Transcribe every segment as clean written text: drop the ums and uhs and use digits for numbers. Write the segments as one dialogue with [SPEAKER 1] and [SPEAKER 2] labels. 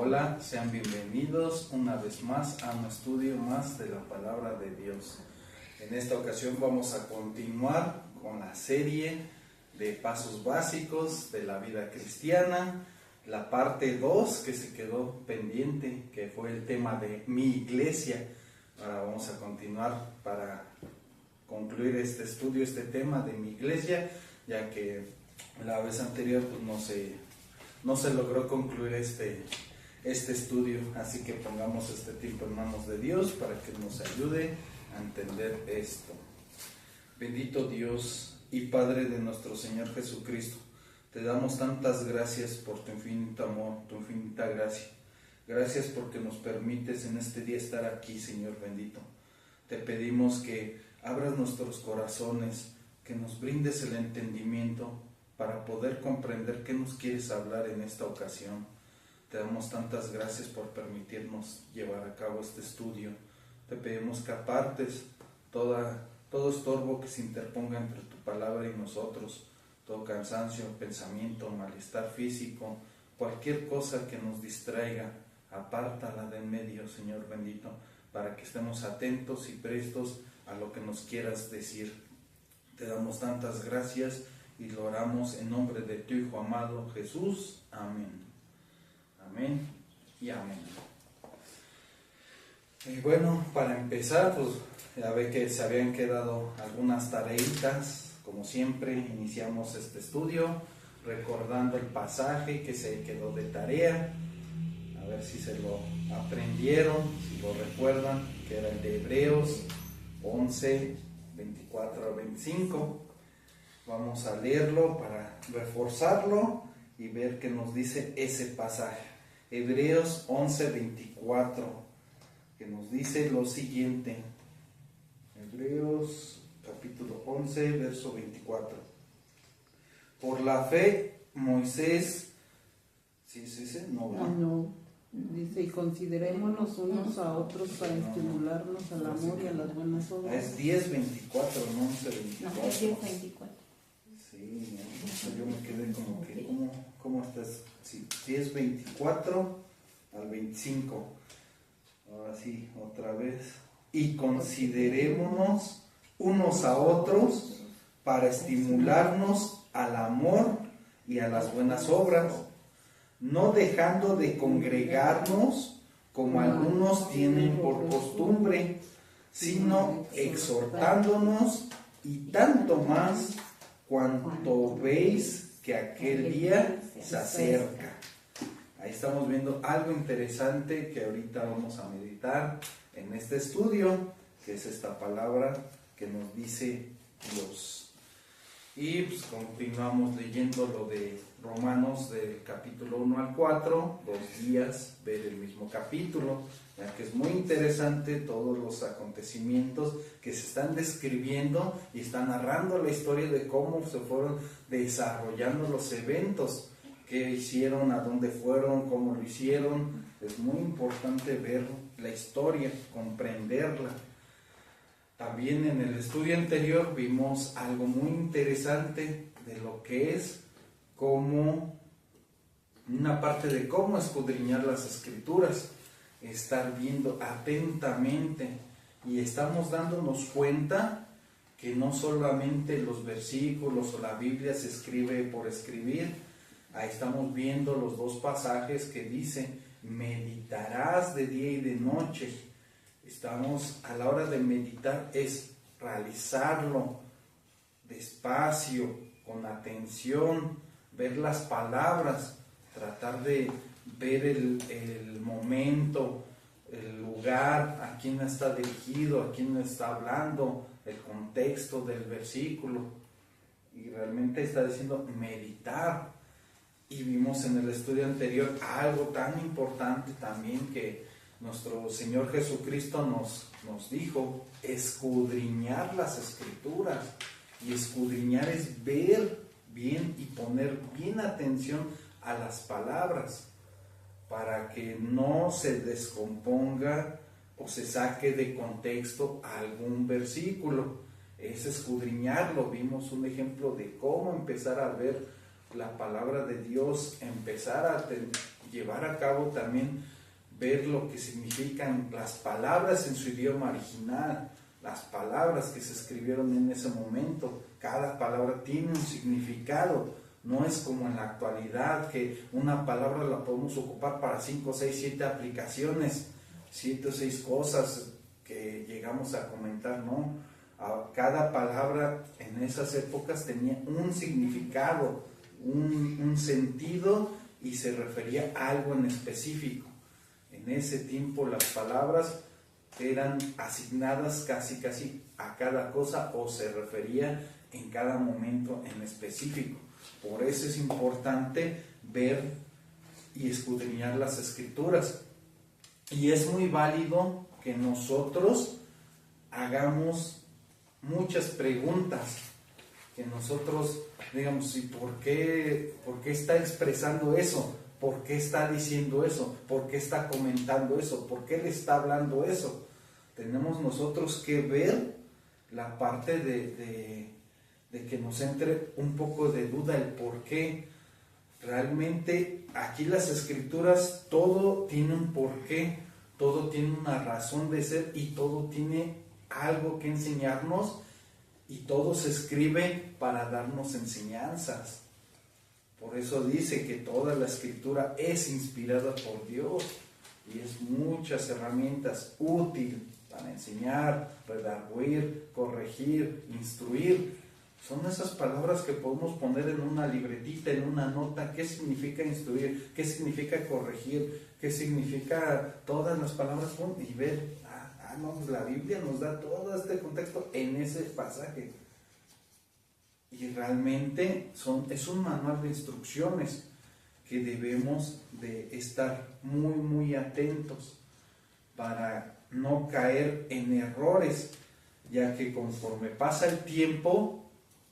[SPEAKER 1] Hola, sean bienvenidos una vez más a un estudio más de la Palabra de Dios. En esta ocasión vamos a continuar con la serie de pasos básicos de la vida cristiana, la parte 2 que se quedó pendiente, que fue el tema de mi iglesia. Ahora vamos a continuar para concluir este estudio, este tema de mi iglesia, ya que la vez anterior pues no se logró concluir este estudio, así que pongamos este tiempo en manos de Dios para que nos ayude a entender esto. Bendito Dios y Padre de nuestro Señor Jesucristo, te damos tantas gracias por tu infinito amor, tu infinita gracia. Gracias porque nos permites en este día estar aquí, Señor bendito. Te pedimos que abras nuestros corazones, que nos brindes el entendimiento para poder comprender qué nos quieres hablar en esta ocasión. Te damos tantas gracias por permitirnos llevar a cabo este estudio. Te pedimos que apartes todo estorbo que se interponga entre tu palabra y nosotros, todo cansancio, pensamiento, malestar físico, cualquier cosa que nos distraiga, apártala de en medio, Señor bendito, para que estemos atentos y prestos a lo que nos quieras decir. Te damos tantas gracias y lo oramos en nombre de tu Hijo amado Jesús. Amén. Amén y amén. Y bueno, para empezar, pues ya ve que se habían quedado algunas tareitas. Como siempre, iniciamos este estudio recordando el pasaje que se quedó de tarea. A ver si se lo aprendieron, si lo recuerdan, que era el de Hebreos 11, 24 a 25. Vamos a leerlo para reforzarlo y ver qué nos dice ese pasaje. Hebreos 11, 24, que nos dice lo siguiente. Hebreos capítulo 11, verso 24. Por la fe, Moisés... ¿Sí es ese?
[SPEAKER 2] No. Dice, y considerémonos unos a otros para estimularnos al amor y a las buenas obras.
[SPEAKER 1] Es 10, 24, no 11, 24.
[SPEAKER 3] No, es 10, 24.
[SPEAKER 1] Sí, yo me quedé como que, ¿cómo estás? Sí, 10, 24 al 25. Ahora sí, otra vez. Y considerémonos unos a otros para estimularnos al amor y a las buenas obras, no dejando de congregarnos como algunos tienen por costumbre, sino exhortándonos, y tanto más cuanto veis que aquel día se acerca. Ahí estamos viendo algo interesante que ahorita vamos a meditar en este estudio, que es esta palabra que nos dice Dios. Y pues continuamos leyendo lo de Romanos del capítulo 1 al 4, 2 días ver el mismo capítulo, ya que es muy interesante todos los acontecimientos que se están describiendo y están narrando la historia de cómo se fueron desarrollando los eventos, qué hicieron, a dónde fueron, cómo lo hicieron. Es muy importante ver la historia, comprenderla. También en el estudio anterior vimos algo muy interesante de lo que es como una parte de cómo escudriñar las escrituras, estar viendo atentamente, y estamos dándonos cuenta que no solamente los versículos o la Biblia se escribe por escribir. Ahí estamos viendo los dos pasajes que dice, meditarás de día y de noche. Estamos a la hora de meditar, es realizarlo despacio, con atención, ver las palabras, tratar de ver el momento, el lugar, a quién está dirigido, a quién está hablando, el contexto del versículo. Y realmente está diciendo meditar. Y vimos en el estudio anterior algo tan importante también, que nuestro Señor Jesucristo nos dijo, escudriñar las escrituras. Y escudriñar es ver bien y poner bien atención a las palabras, para que no se descomponga o se saque de contexto algún versículo. Es escudriñarlo. Vimos un ejemplo de cómo empezar a ver la palabra de Dios, empezar a llevar a cabo también, ver lo que significan las palabras en su idioma original, las palabras que se escribieron en ese momento. Cada palabra tiene un significado, no es como en la actualidad que una palabra la podemos ocupar para 5, 6, 7 aplicaciones, 7 o 6 cosas que llegamos a comentar, ¿no? Cada palabra en esas épocas tenía un significado, un sentido, y se refería a algo en específico. En ese tiempo las palabras eran asignadas casi a cada cosa, o se refería en cada momento en específico. Por eso es importante ver y escudriñar las escrituras. Y es muy válido que nosotros hagamos muchas preguntas, que nosotros digamos, ¿y por qué está expresando eso? ¿Por qué está diciendo eso? ¿Por qué está comentando eso? ¿Por qué le está hablando eso? Tenemos nosotros que ver la parte de que nos entre un poco de duda el por qué. Realmente aquí las escrituras, todo tiene un porqué, todo tiene una razón de ser y todo tiene algo que enseñarnos, y todo se escribe para darnos enseñanzas. Por eso dice que toda la escritura es inspirada por Dios y es muchas herramientas útil para enseñar, redarguir, corregir, instruir. Son esas palabras que podemos poner en una libretita, en una nota. ¿Qué significa instruir? ¿Qué significa corregir? ¿Qué significa todas las palabras? Y ver, no, pues la Biblia nos da todo este contexto en ese pasaje. Y realmente es un manual de instrucciones que debemos de estar muy, muy atentos para no caer en errores, ya que conforme pasa el tiempo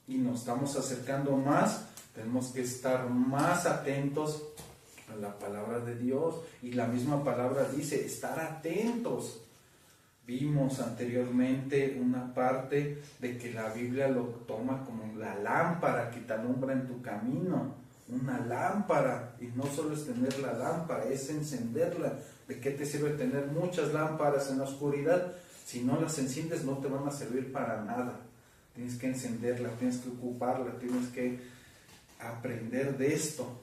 [SPEAKER 1] y nos estamos acercando más, tenemos que estar más atentos a la palabra de Dios, y la misma palabra dice, estar atentos. Vimos anteriormente una parte de que la Biblia lo toma como la lámpara que te alumbra en tu camino, una lámpara, y no solo es tener la lámpara, es encenderla. ¿De qué te sirve tener muchas lámparas en la oscuridad? Si no las enciendes no te van a servir para nada. Tienes que encenderla, tienes que ocuparla, tienes que aprender de esto.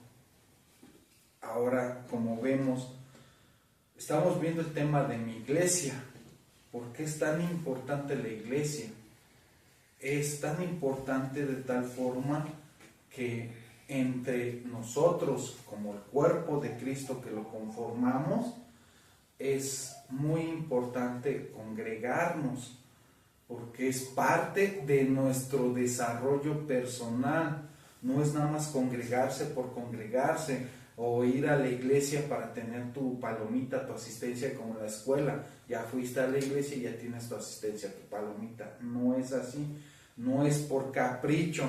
[SPEAKER 1] Ahora, como vemos, estamos viendo el tema de mi iglesia. ¿Por qué es tan importante la iglesia? Es tan importante de tal forma que entre nosotros, como el cuerpo de Cristo que lo conformamos, es muy importante congregarnos, porque es parte de nuestro desarrollo personal. No es nada más congregarse por congregarse, o ir a la iglesia para tener tu palomita, tu asistencia, como en la escuela. Ya fuiste a la iglesia y ya tienes tu asistencia, tu palomita. No es así, no es por capricho,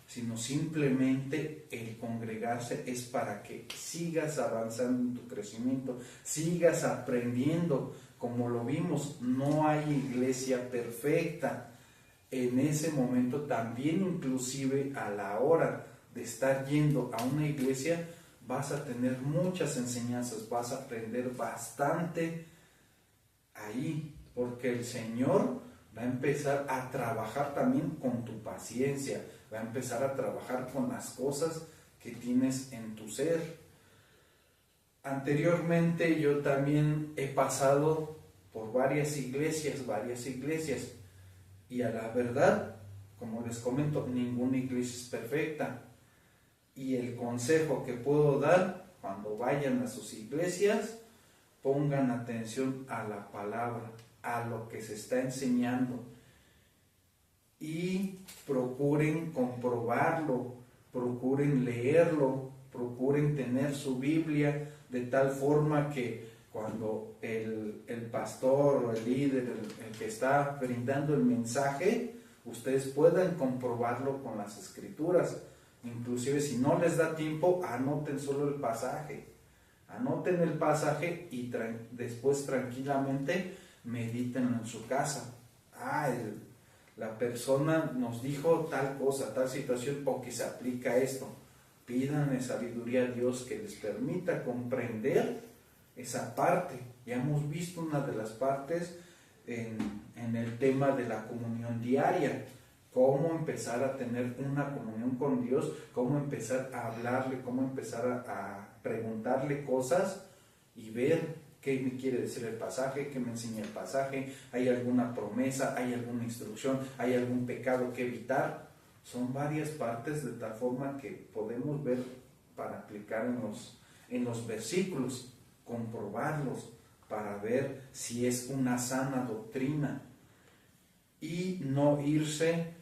[SPEAKER 1] sino simplemente el congregarse es para que sigas avanzando en tu crecimiento, sigas aprendiendo. Como lo vimos, no hay iglesia perfecta. En ese momento también, inclusive a la hora de estar yendo a una iglesia, vas a tener muchas enseñanzas, vas a aprender bastante ahí, porque el Señor va a empezar a trabajar también con tu paciencia, va a empezar a trabajar con las cosas que tienes en tu ser. Anteriormente yo también he pasado por varias iglesias, y a la verdad, como les comento, ninguna iglesia es perfecta. Y el consejo que puedo dar, cuando vayan a sus iglesias, pongan atención a la palabra, a lo que se está enseñando, y procuren comprobarlo, procuren leerlo, procuren tener su Biblia de tal forma que cuando el pastor o el líder, el que está brindando el mensaje, ustedes puedan comprobarlo con las escrituras. Inclusive si no les da tiempo, anoten solo el pasaje. Anoten el pasaje y después tranquilamente mediten en su casa. La persona nos dijo tal cosa, tal situación, o que se aplica esto. Pídanle sabiduría a Dios que les permita comprender esa parte. Ya hemos visto una de las partes en el tema de la comunión diaria. Cómo empezar a tener una comunión con Dios, cómo empezar a hablarle, cómo empezar a preguntarle cosas y ver qué me quiere decir el pasaje, qué me enseña el pasaje, hay alguna promesa, hay alguna instrucción, hay algún pecado que evitar. Son varias partes de tal forma que podemos ver para aplicar en los versículos, comprobarlos para ver si es una sana doctrina y no irse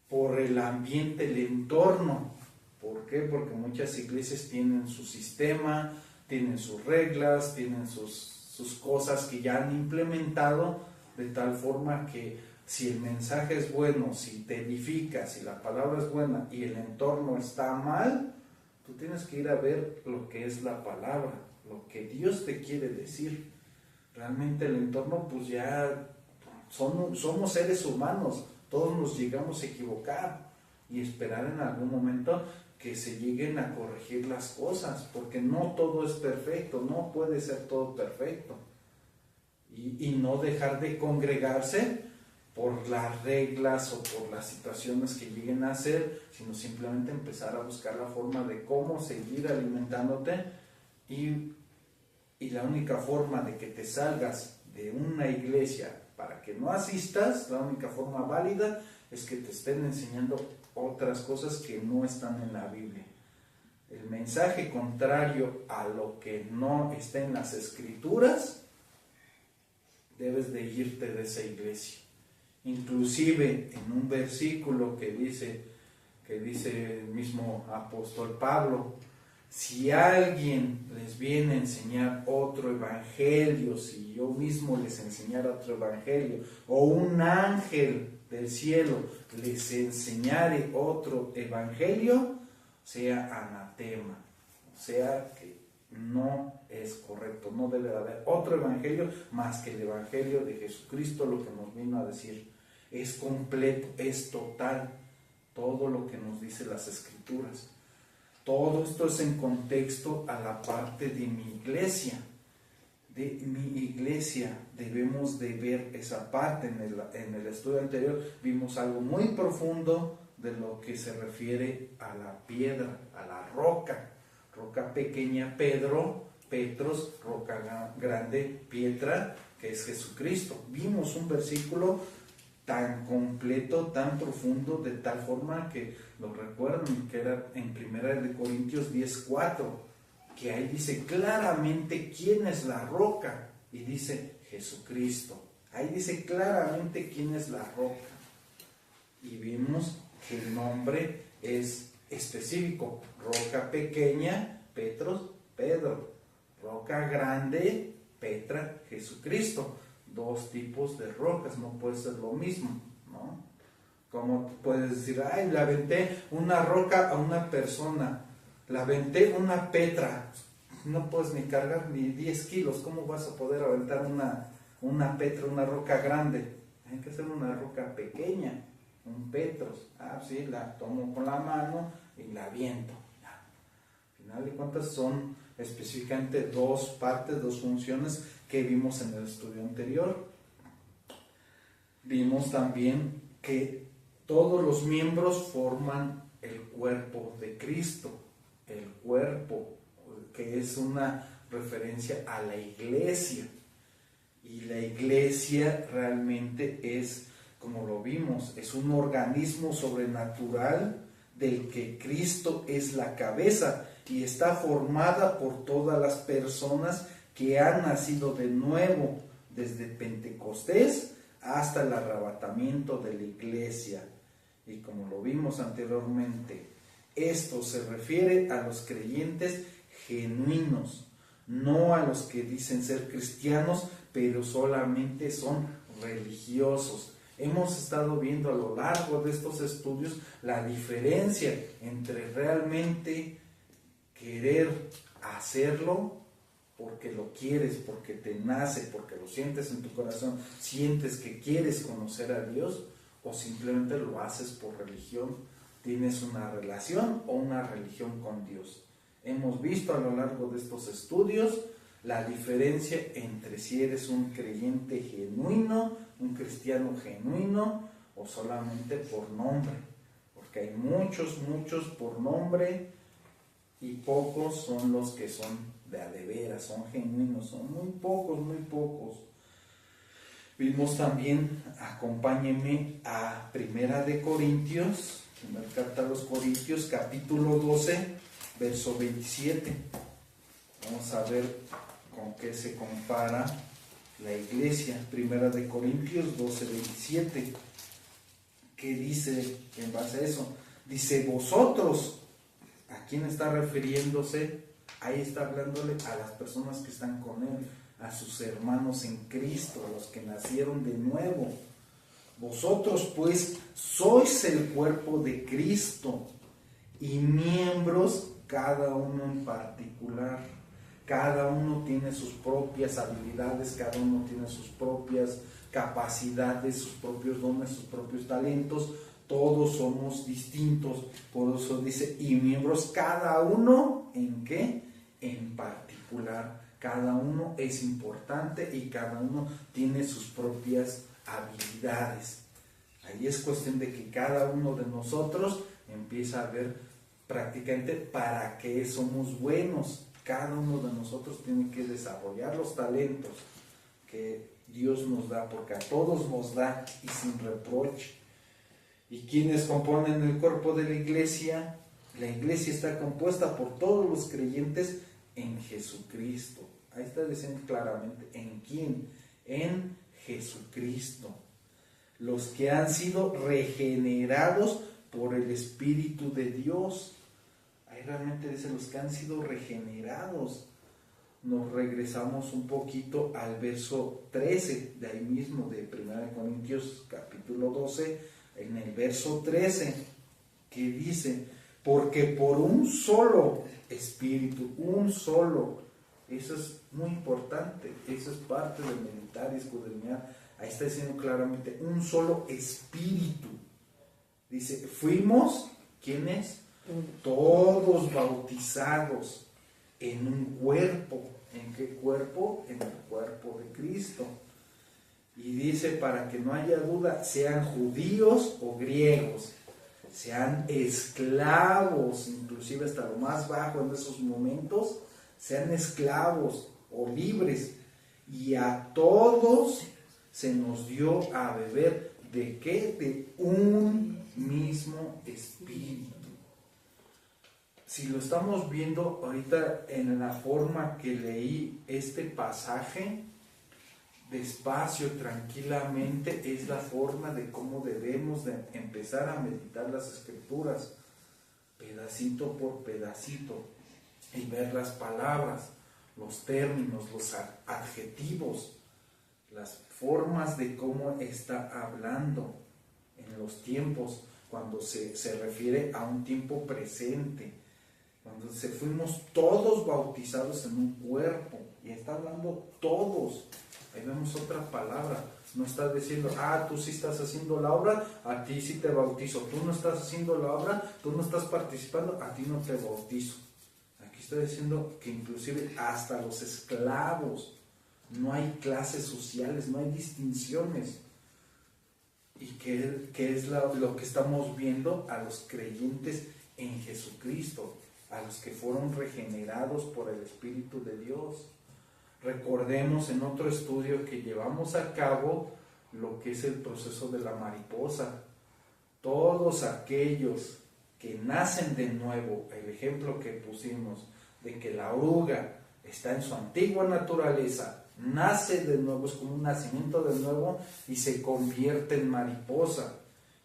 [SPEAKER 1] por el ambiente, el entorno. ¿Por qué? Porque muchas iglesias tienen su sistema, tienen sus reglas, tienen sus cosas que ya han implementado, de tal forma que si el mensaje es bueno, si te edifica, si la palabra es buena y el entorno está mal, tú tienes que ir a ver lo que es la palabra, lo que Dios te quiere decir. Realmente el entorno, pues ya somos seres humanos, todos nos llegamos a equivocar y esperar en algún momento que se lleguen a corregir las cosas, porque no todo es perfecto, no puede ser todo perfecto. Y no dejar de congregarse por las reglas o por las situaciones que lleguen a ser, sino simplemente empezar a buscar la forma de cómo seguir alimentándote y la única forma de que te salgas de una iglesia para que no asistas, la única forma válida es que te estén enseñando otras cosas que no están en la Biblia. El mensaje contrario a lo que no está en las Escrituras, debes de irte de esa iglesia. Inclusive en un versículo que dice el mismo apóstol Pablo, si alguien les viene a enseñar otro evangelio, si yo mismo les enseñara otro evangelio, o un ángel del cielo les enseñare otro evangelio, sea anatema, o sea que no es correcto, no debe de haber otro evangelio más que el evangelio de Jesucristo. Lo que nos vino a decir es completo, es total, todo lo que nos dice las Escrituras. Todo esto es en contexto a la parte de mi iglesia. De mi iglesia debemos de ver esa parte. En el estudio anterior vimos algo muy profundo de lo que se refiere a la piedra, a la roca. Roca pequeña, Petros, roca grande, Pietra, que es Jesucristo. Vimos un versículo tan completo, tan profundo, de tal forma que lo recuerdan, que era en 1 Corintios 10:4, que ahí dice claramente quién es la roca, y dice Jesucristo. Ahí dice claramente quién es la roca. Y vimos que el nombre es específico: roca pequeña, Petros, Pedro; roca grande, Petra, Jesucristo. Dos tipos de rocas, no puede ser lo mismo, ¿no? Como puedes decir, ay, le aventé una roca a una persona, le aventé una Petra, no puedes ni cargar ni 10 kilos, ¿cómo vas a poder aventar una Petra, una roca grande? Hay que hacer una roca pequeña, un Petros. Sí, la tomo con la mano y la aviento. Al final de cuentas son específicamente dos partes, dos funciones que vimos en el estudio anterior. Vimos también que todos los miembros forman el cuerpo de Cristo, el cuerpo, que es una referencia a la iglesia. Y la iglesia realmente es, como lo vimos, es un organismo sobrenatural del que Cristo es la cabeza, y está formada por todas las personas que han nacido de nuevo, desde Pentecostés hasta el arrebatamiento de la iglesia. Y como lo vimos anteriormente, esto se refiere a los creyentes genuinos, no a los que dicen ser cristianos, pero solamente son religiosos. Hemos estado viendo a lo largo de estos estudios la diferencia entre realmente querer hacerlo porque lo quieres, porque te nace, porque lo sientes en tu corazón, sientes que quieres conocer a Dios, o simplemente lo haces por religión. ¿Tienes una relación o una religión con Dios? Hemos visto a lo largo de estos estudios la diferencia entre si eres un creyente genuino, un cristiano genuino o solamente por nombre. Porque hay muchos por nombre y pocos son los que son de a de veras, son genuinos, son muy pocos. Vimos también, acompáñenme a Primera de Corintios, primera carta a los Corintios, capítulo 12, verso 27. Vamos a ver con qué se compara la iglesia. Primera de Corintios 12, 27. ¿Qué dice en base a eso? Dice, vosotros, ¿a quién está refiriéndose? Ahí está hablándole a las personas que están con él, a sus hermanos en Cristo, a los que nacieron de nuevo. Vosotros pues sois el cuerpo de Cristo y miembros cada uno en particular. Cada uno tiene sus propias habilidades, cada uno tiene sus propias capacidades, sus propios dones, sus propios talentos. Todos somos distintos. Por eso dice, y miembros cada uno ¿en qué? En particular. Cada uno es importante y cada uno tiene sus propias habilidades. Ahí es cuestión de que cada uno de nosotros empieza a ver prácticamente para qué somos buenos. Cada uno de nosotros tiene que desarrollar los talentos que Dios nos da, porque a todos nos da y sin reproche. ¿Y quiénes componen el cuerpo de la iglesia? La iglesia está compuesta por todos los creyentes en Jesucristo. Ahí está diciendo claramente, ¿en quién? En Jesucristo. Los que han sido regenerados por el Espíritu de Dios. Ahí realmente dice los que han sido regenerados. Nos regresamos un poquito al verso 13, de ahí mismo, de 1 Corintios capítulo 12, en el verso 13, que dice, porque por un solo Espíritu, un solo, eso es muy importante, eso es parte de meditar y escudriñar. Ahí está diciendo claramente, un solo Espíritu. Dice, fuimos, ¿quiénes? Todos bautizados en un cuerpo. ¿En qué cuerpo? En el cuerpo de Cristo. Y dice, para que no haya duda, sean judíos o griegos, sean esclavos, inclusive hasta lo más bajo en esos momentos, sean esclavos o libres, y a todos se nos dio a beber, ¿de qué? De un mismo espíritu. Si lo estamos viendo ahorita en la forma que leí este pasaje, despacio, tranquilamente, es la forma de cómo debemos de empezar a meditar las Escrituras, pedacito por pedacito, y ver las palabras, los términos, los adjetivos, las formas de cómo está hablando en los tiempos, cuando se refiere a un tiempo presente, cuando fuimos todos bautizados en un cuerpo, y está hablando todos. Ahí vemos otra palabra, no está diciendo, tú sí estás haciendo la obra, a ti sí te bautizo, tú no estás haciendo la obra, tú no estás participando, a ti no te bautizo. Aquí está diciendo que inclusive hasta los esclavos, no hay clases sociales, no hay distinciones. ¿Y qué es lo que estamos viendo? A los creyentes en Jesucristo, a los que fueron regenerados por el Espíritu de Dios. Recordemos en otro estudio que llevamos a cabo lo que es el proceso de la mariposa. Todos aquellos que nacen de nuevo, el ejemplo que pusimos de que la oruga está en su antigua naturaleza, nace de nuevo, es como un nacimiento de nuevo y se convierte en mariposa.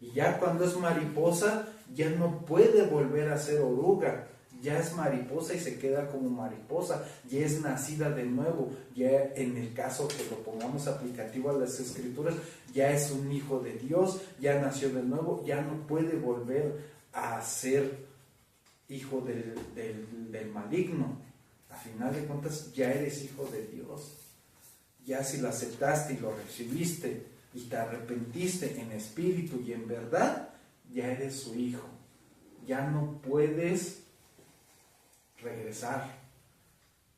[SPEAKER 1] Y ya cuando es mariposa, ya no puede volver a ser oruga. Ya es mariposa y se queda como mariposa, ya es nacida de nuevo, ya en el caso que lo pongamos aplicativo a las Escrituras, ya es un hijo de Dios, ya nació de nuevo, ya no puede volver a ser hijo del maligno. A final de cuentas ya eres hijo de Dios, ya si lo aceptaste y lo recibiste y te arrepentiste en espíritu y en verdad, ya eres su hijo. ya no puedes regresar.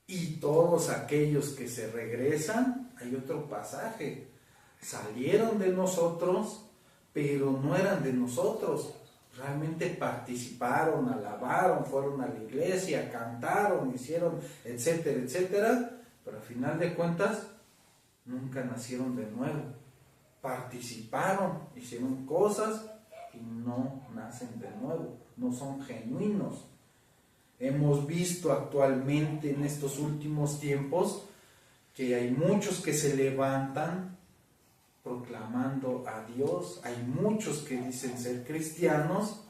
[SPEAKER 1] Y todos aquellos que se regresan, hay otro pasaje, salieron de nosotros, pero no eran de nosotros. Realmente participaron, alabaron, fueron a la iglesia, cantaron, hicieron, etcétera, etcétera, pero al final de cuentas nunca nacieron de nuevo. Participaron, hicieron cosas y no nacen de nuevo, no son genuinos. Hemos visto actualmente en estos últimos tiempos que hay muchos que se levantan proclamando a Dios, hay muchos que dicen ser cristianos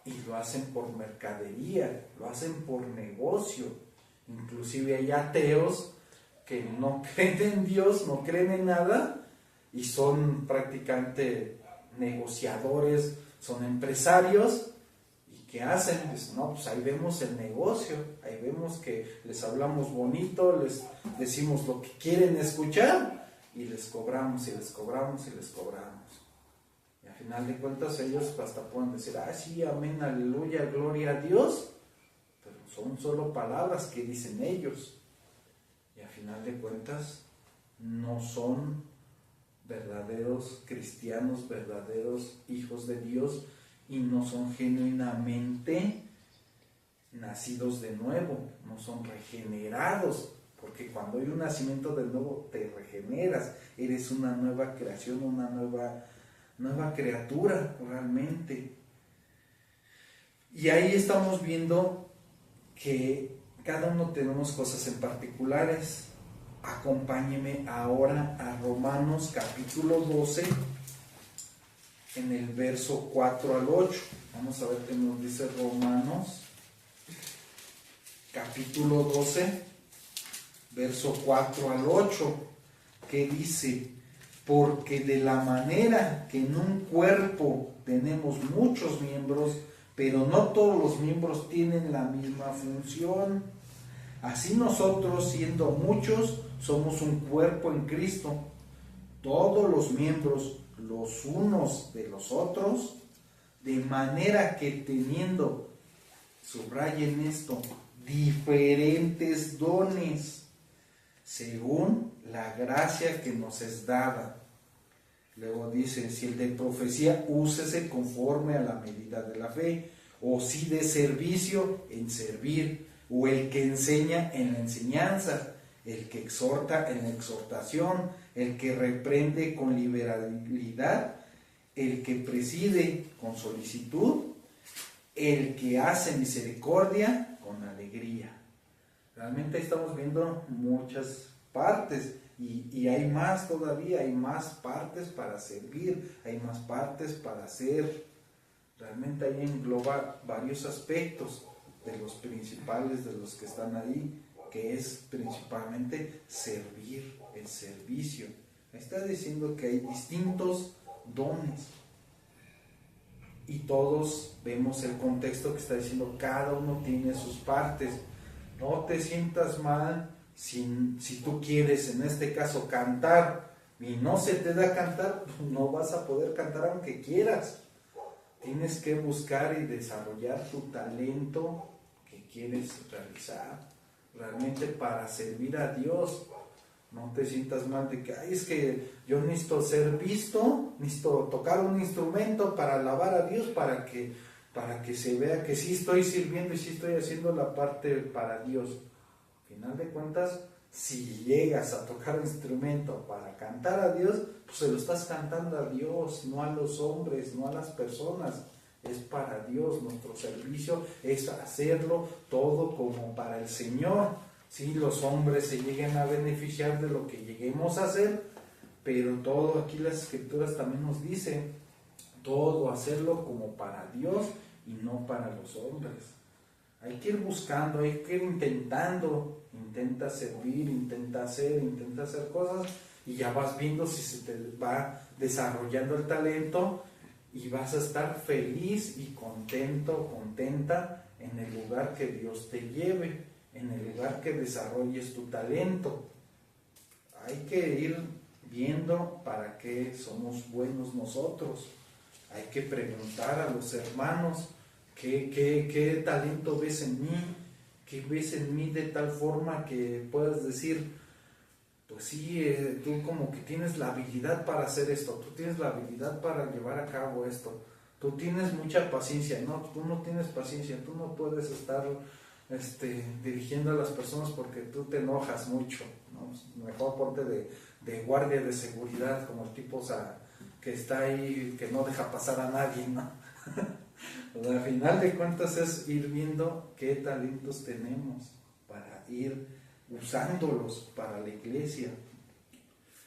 [SPEAKER 1] y lo hacen por mercadería, lo hacen por negocio. Inclusive hay ateos que no creen en Dios, no creen en nada y son prácticamente negociadores, son empresarios. ¿Qué hacen? Pues no, pues ahí vemos el negocio, ahí vemos que les hablamos bonito, les decimos lo que quieren escuchar y les cobramos y les cobramos y les cobramos. Y al final de cuentas ellos hasta pueden decir, sí, amén, aleluya, gloria a Dios, pero son solo palabras que dicen ellos. Y al final de cuentas no son verdaderos cristianos, verdaderos hijos de Dios, y no son genuinamente nacidos de nuevo, no son regenerados, porque cuando hay un nacimiento de nuevo te regeneras, eres una nueva creación, una nueva criatura realmente. Y ahí estamos viendo que cada uno tenemos cosas en particulares. Acompáñeme ahora a Romanos capítulo 12, en el verso 4 al 8. Vamos a ver qué nos dice Romanos, capítulo 12, verso 4 al 8, que dice: porque de la manera que en un cuerpo tenemos muchos miembros, pero no todos los miembros tienen la misma función, así nosotros, siendo muchos, somos un cuerpo en Cristo, todos los miembros los unos de los otros, de manera que teniendo, subrayen esto, diferentes dones, según la gracia que nos es dada. Luego dice, si el de profecía, úsese conforme a la medida de la fe, o si de servicio, en servir, o el que enseña, en la enseñanza, el que exhorta, en la exhortación, el que reprende con liberalidad, el que preside con solicitud, el que hace misericordia con alegría. Realmente estamos viendo muchas partes y hay más todavía, hay más partes para servir, hay más partes para hacer. Realmente ahí engloba varios aspectos de los principales, de los que están ahí, que es principalmente servir, el servicio. Está diciendo que hay distintos dones y todos vemos el contexto que está diciendo, cada uno tiene sus partes. No te sientas mal si tú quieres, en este caso, cantar y no se te da cantar, no vas a poder cantar aunque quieras. Tienes que buscar y desarrollar tu talento que quieres realizar realmente para servir a Dios. No te sientas mal de que, es que yo necesito ser visto, necesito tocar un instrumento para alabar a Dios, para que se vea que sí estoy sirviendo y sí estoy haciendo la parte para Dios. Al final de cuentas, si llegas a tocar un instrumento para cantar a Dios, pues se lo estás cantando a Dios, no a los hombres, no a las personas. Es para Dios, nuestro servicio es hacerlo todo como para el Señor. Sí, los hombres se lleguen a beneficiar de lo que lleguemos a hacer, pero todo, aquí las escrituras también nos dicen, todo hacerlo como para Dios y no para los hombres. Hay que ir buscando, hay que ir intentando, intenta servir, intenta hacer cosas y ya vas viendo si se te va desarrollando el talento y vas a estar feliz y contento, contenta en el lugar que Dios te lleve, en el lugar que desarrolles tu talento. Hay que ir viendo para qué somos buenos nosotros. Hay que preguntar a los hermanos ¿Qué talento ves en mí? ¿Qué ves en mí de tal forma que puedas decir, pues sí, tú como que tienes la habilidad para hacer esto, tú tienes la habilidad para llevar a cabo esto, tú tienes mucha paciencia? No, tú no tienes paciencia, tú no puedes estar dirigiendo a las personas porque tú te enojas mucho, ¿no? Mejor ponte de guardia de seguridad, como el tipo que está ahí, que no deja pasar a nadie, ¿no? Al final de cuentas es ir viendo qué talentos tenemos para ir usándolos para la iglesia.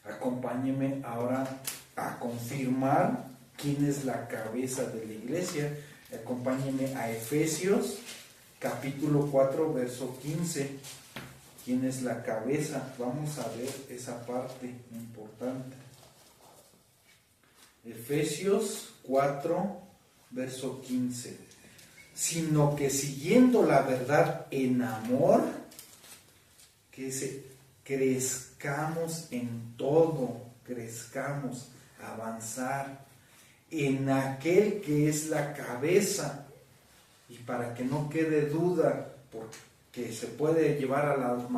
[SPEAKER 1] Acompáñeme ahora a confirmar quién es la cabeza de la iglesia. Acompáñeme a Efesios capítulo 4 verso 15. ¿Quién es la cabeza? Vamos a ver esa parte importante. Efesios 4 verso 15. Sino que siguiendo la verdad en amor, que crezcamos en todo, crezcamos, avanzar en aquel que es la cabeza. Y para que no quede duda, porque se puede llevar a la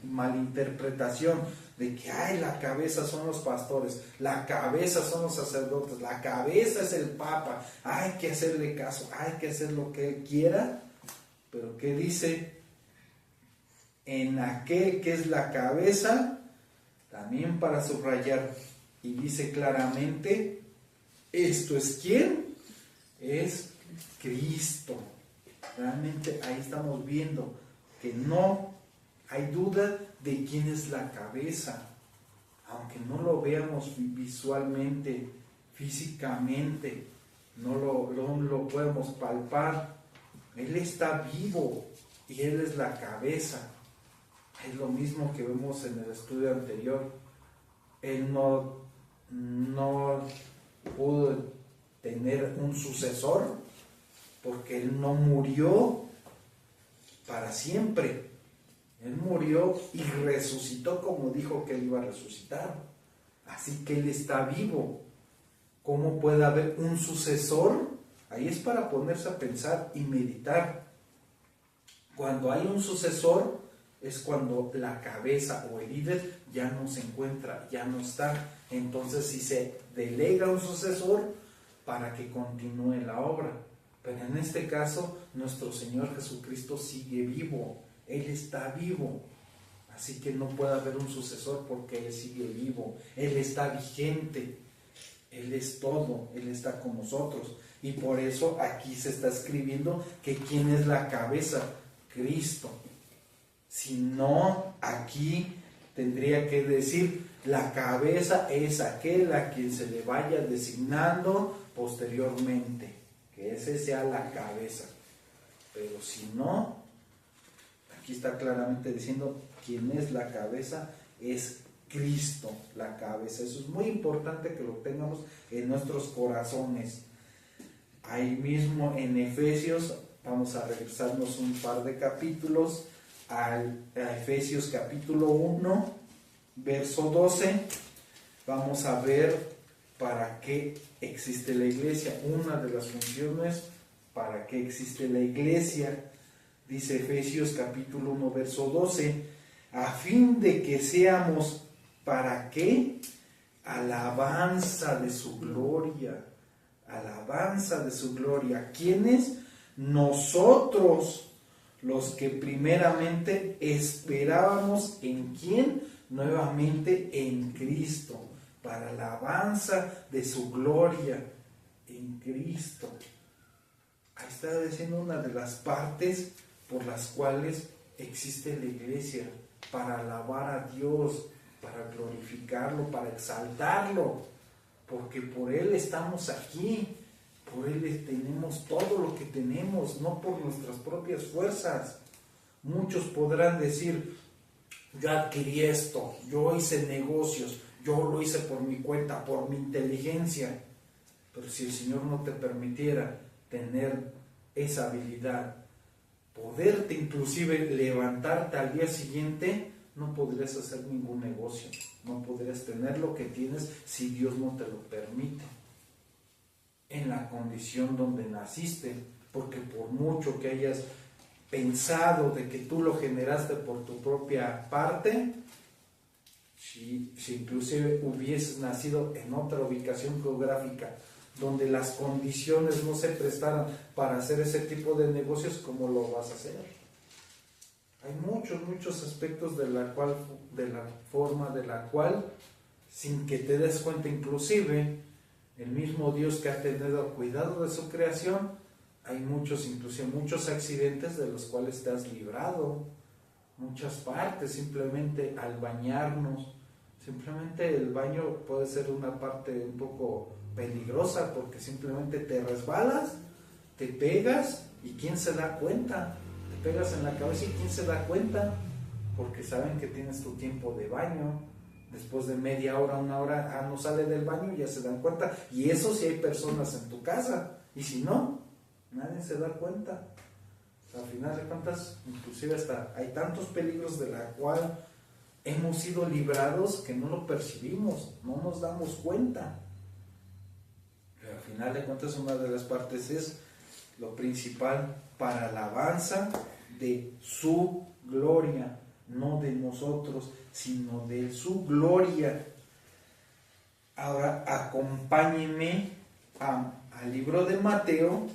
[SPEAKER 1] malinterpretación de que la cabeza son los pastores, la cabeza son los sacerdotes, la cabeza es el papa, hay que hacerle caso, hay que hacer lo que él quiera. Pero ¿qué dice? En aquel que es la cabeza, también para subrayar, y dice claramente, ¿esto es quién? Es Cristo. Realmente ahí estamos viendo que no hay duda de quién es la cabeza, aunque no lo veamos visualmente, físicamente, no lo podemos palpar. Él está vivo y Él es la cabeza. Es lo mismo que vemos en el estudio anterior. Él no pudo tener un sucesor porque Él no murió para siempre. Él murió y resucitó como dijo que Él iba a resucitar. Así que Él está vivo. ¿Cómo puede haber un sucesor? Ahí es para ponerse a pensar y meditar. Cuando hay un sucesor es cuando la cabeza o el líder ya no se encuentra, ya no está. Entonces si se delega un sucesor para que continúe la obra. Pero en este caso nuestro Señor Jesucristo sigue vivo. Él está vivo, así que no puede haber un sucesor porque Él sigue vivo, Él está vigente, Él es todo, Él está con nosotros. Y por eso aquí se está escribiendo que ¿quién es la cabeza? Cristo. Si no, aquí tendría que decir la cabeza es aquel a quien se le vaya designando posteriormente, que ese sea la cabeza. Pero si no, aquí está claramente diciendo quién es la cabeza, es Cristo la cabeza. Eso es muy importante que lo tengamos en nuestros corazones. Ahí mismo en Efesios, vamos a regresarnos un par de capítulos, a Efesios capítulo 1, verso 12, vamos a ver para qué existe la iglesia, una de las funciones para qué existe la iglesia. Dice Efesios capítulo 1, verso 12, a fin de que seamos, ¿para qué? Alabanza de su gloria. Alabanza de su gloria. ¿Quiénes? Nosotros, los que primeramente esperábamos en ¿quién? Nuevamente en Cristo, para alabanza de su gloria en Cristo. Ahí está diciendo una de las partes por las cuales existe la iglesia, para alabar a Dios, para glorificarlo, para exaltarlo, porque por Él estamos aquí, por Él tenemos todo lo que tenemos, no por nuestras propias fuerzas. Muchos podrán decir, yo adquirí esto, yo hice negocios, yo lo hice por mi cuenta, por mi inteligencia, pero si el Señor no te permitiera tener esa habilidad, poderte inclusive levantarte al día siguiente, no podrías hacer ningún negocio, no podrías tener lo que tienes si Dios no te lo permite. En la condición donde naciste, porque por mucho que hayas pensado de que tú lo generaste por tu propia parte, si inclusive hubieses nacido en otra ubicación geográfica donde las condiciones no se prestaran para hacer ese tipo de negocios, ¿cómo lo vas a hacer? Hay muchos aspectos de la forma de la cual, sin que te des cuenta, inclusive el mismo Dios que ha tenido cuidado de su creación, hay inclusive muchos accidentes de los cuales te has librado, muchas partes, simplemente al bañarnos. Simplemente el baño puede ser una parte un poco peligrosa porque simplemente te resbalas, te pegas y ¿quién se da cuenta? Te pegas en la cabeza y ¿quién se da cuenta? Porque saben que tienes tu tiempo de baño. Después de media hora, una hora, no sale del baño y ya se dan cuenta. Y eso si hay personas en tu casa. Y si no, nadie se da cuenta. O sea, al final de cuentas, inclusive hasta hay tantos peligros de la cual hemos sido librados que no lo percibimos, no nos damos cuenta. Pero al final de cuentas, una de las partes es lo principal para alabanza de su gloria, no de nosotros, sino de su gloria. Ahora acompáñenme al libro de Mateo,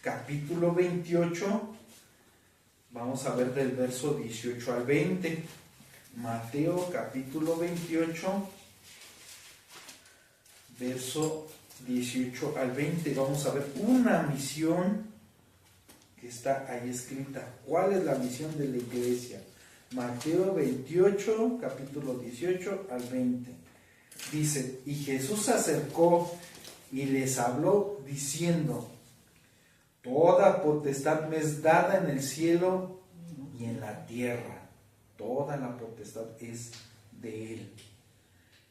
[SPEAKER 1] capítulo 28, vamos a ver del verso 18 al 20. Mateo capítulo 28, verso 18 al 20. Vamos a ver una misión que está ahí escrita. ¿Cuál es la misión de la iglesia? Mateo 28, capítulo 18 al 20. Dice: y Jesús se acercó y les habló diciendo: toda potestad me es dada en el cielo y en la tierra. Toda la potestad es de Él.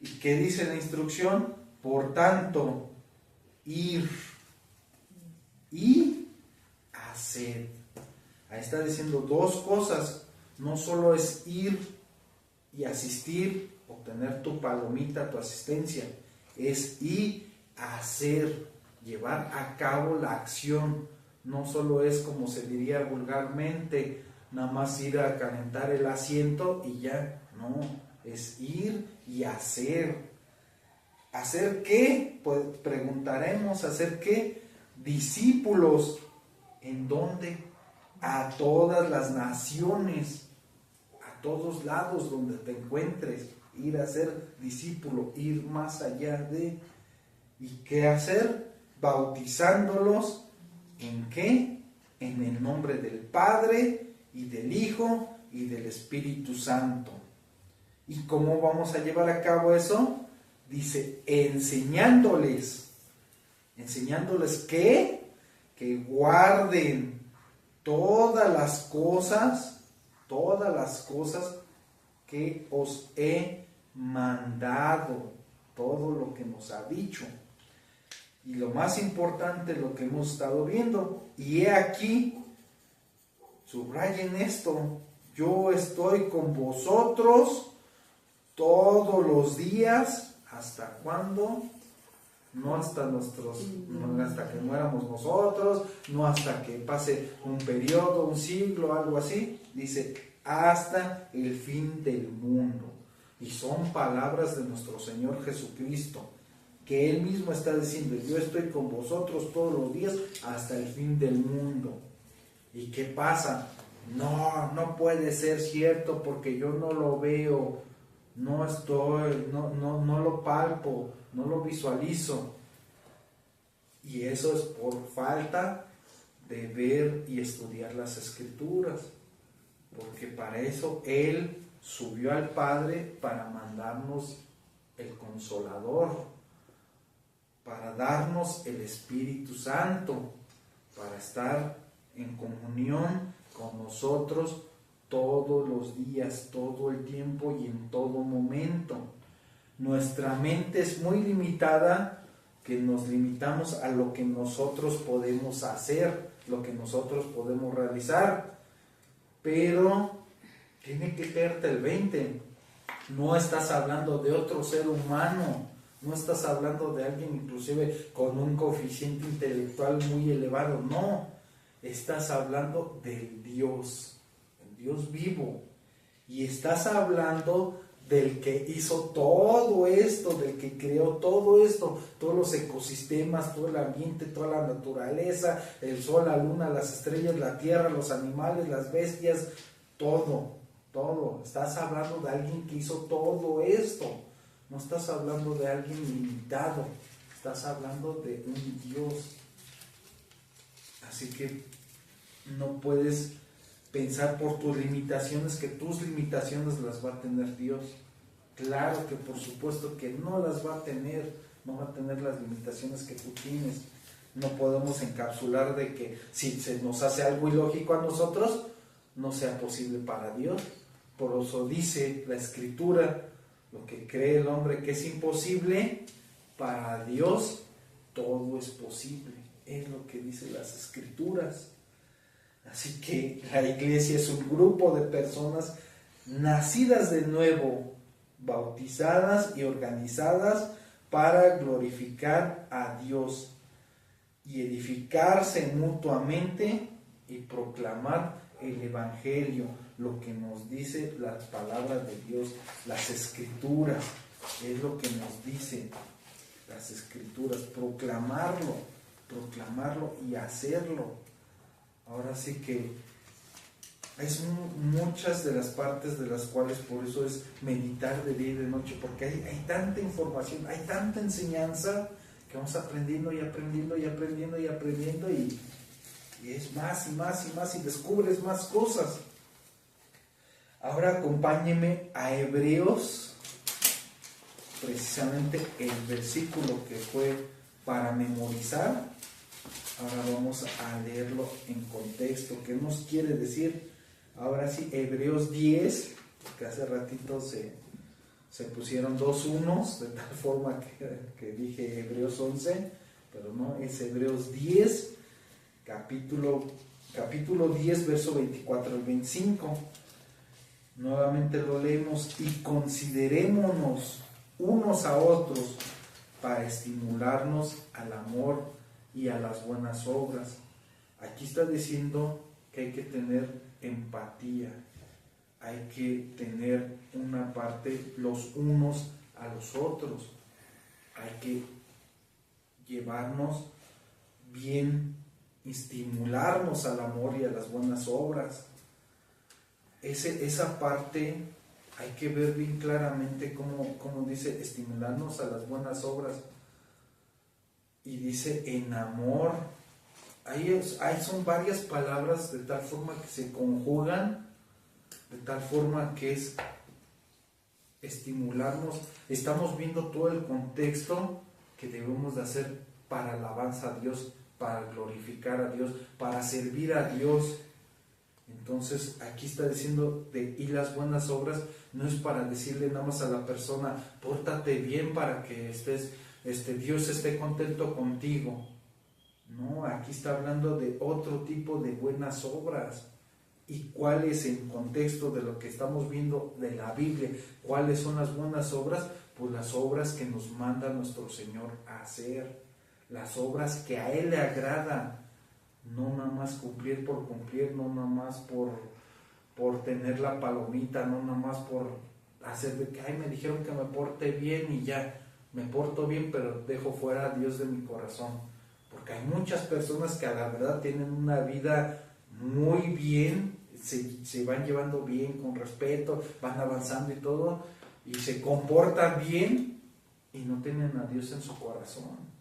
[SPEAKER 1] ¿Y qué dice la instrucción? Por tanto, ir y hacer. Ahí está diciendo dos cosas. No solo es ir y asistir, obtener tu palomita, tu asistencia. Es ir a hacer, llevar a cabo la acción. No solo es, como se diría vulgarmente, nada más ir a calentar el asiento y ya. No, es ir y hacer. ¿Hacer qué? Pues preguntaremos, ¿hacer qué? Discípulos. ¿En dónde? A todas las naciones, a todos lados donde te encuentres. Ir a ser discípulo, ir más allá de. ¿Y qué hacer? Bautizándolos. ¿En qué? En el nombre del Padre y del Hijo y del Espíritu Santo. ¿Y cómo vamos a llevar a cabo eso? Dice, enseñándoles. ¿Enseñándoles qué? Que guarden todas las cosas que os he mandado, todo lo que nos ha dicho. Y lo más importante, lo que hemos estado viendo, y he aquí, subrayen esto, yo estoy con vosotros todos los días. ¿Hasta cuándo? No hasta que muéramos nosotros, no hasta que pase un periodo, un siglo, algo así. Dice, hasta el fin del mundo. Y son palabras de nuestro Señor Jesucristo, que Él mismo está diciendo, yo estoy con vosotros todos los días hasta el fin del mundo. ¿Y qué pasa? No puede ser cierto porque yo no lo veo, no lo palpo, no lo visualizo. Y eso es por falta de ver y estudiar las Escrituras, porque para eso Él subió al Padre para mandarnos el Consolador, para darnos el Espíritu Santo, para estar en comunión con nosotros todos los días, todo el tiempo y en todo momento. Nuestra mente es muy limitada, que nos limitamos a lo que nosotros podemos hacer, lo que nosotros podemos realizar, pero tiene que caerte el 20. No estás hablando de otro ser humano, no estás hablando de alguien inclusive con un coeficiente intelectual muy elevado, no. estás hablando del Dios, el Dios vivo. Y estás hablando del que hizo todo esto, del que creó todo esto, todos los ecosistemas, todo el ambiente, toda la naturaleza, el sol, la luna, las estrellas, la tierra, los animales, las bestias, todo. Estás hablando de alguien que hizo todo esto. No estás hablando de alguien limitado, estás hablando de un Dios. Así que no puedes pensar por tus limitaciones que tus limitaciones las va a tener Dios. Claro que por supuesto que no las va a tener, no va a tener las limitaciones que tú tienes. No podemos encapsular de que si se nos hace algo ilógico a nosotros, no sea posible para Dios. Por eso dice la Escritura, lo que cree el hombre que es imposible, para Dios todo es posible. Es lo que dicen las Escrituras. Así que la iglesia es un grupo de personas nacidas de nuevo, bautizadas y organizadas para glorificar a Dios y edificarse mutuamente y proclamar el Evangelio, lo que nos dice las palabras de Dios, las Escrituras, es lo que nos dice las Escrituras, proclamarlo y hacerlo. Ahora sí que es muchas de las partes de las cuales por eso es meditar de día y de noche, porque hay tanta información, hay tanta enseñanza que vamos aprendiendo y es más y descubres más cosas. Ahora acompáñeme a Hebreos, precisamente el versículo que fue para memorizar. Ahora vamos a leerlo en contexto. ¿Qué nos quiere decir? Ahora sí, Hebreos 10, porque hace ratito se pusieron dos unos, de tal forma que dije Hebreos 11, pero no, es Hebreos 10, capítulo 10, verso 24 al 25. Nuevamente lo leemos: y considerémonos unos a otros para estimularnos al amor y a las buenas obras. Aquí está diciendo que hay que tener empatía, hay que tener una parte los unos a los otros, hay que llevarnos bien, estimularnos al amor y a las buenas obras. Esa parte hay que ver bien claramente cómo dice estimularnos a las buenas obras. Y dice en amor. Ahí son varias palabras de tal forma que se conjugan, de tal forma que es estimularnos. Estamos viendo todo el contexto que debemos de hacer para alabanza a Dios, para glorificar a Dios, para servir a Dios. Entonces aquí está diciendo y las buenas obras no es para decirle nada más a la persona, pórtate bien para que Dios esté contento contigo. No, aquí está hablando de otro tipo de buenas obras. ¿Y cuál es el contexto de lo que estamos viendo de la Biblia? ¿Cuáles son las buenas obras? Pues las obras que nos manda nuestro Señor a hacer, las obras que a Él le agradan. No nada más cumplir por cumplir, no nada más por tener la palomita, no nada más por hacer de que me dijeron que me porte bien y ya, me porto bien, pero dejo fuera a Dios de mi corazón. Porque hay muchas personas que a la verdad tienen una vida muy bien, se van llevando bien, con respeto, van avanzando y todo, y se comportan bien y no tienen a Dios en su corazón.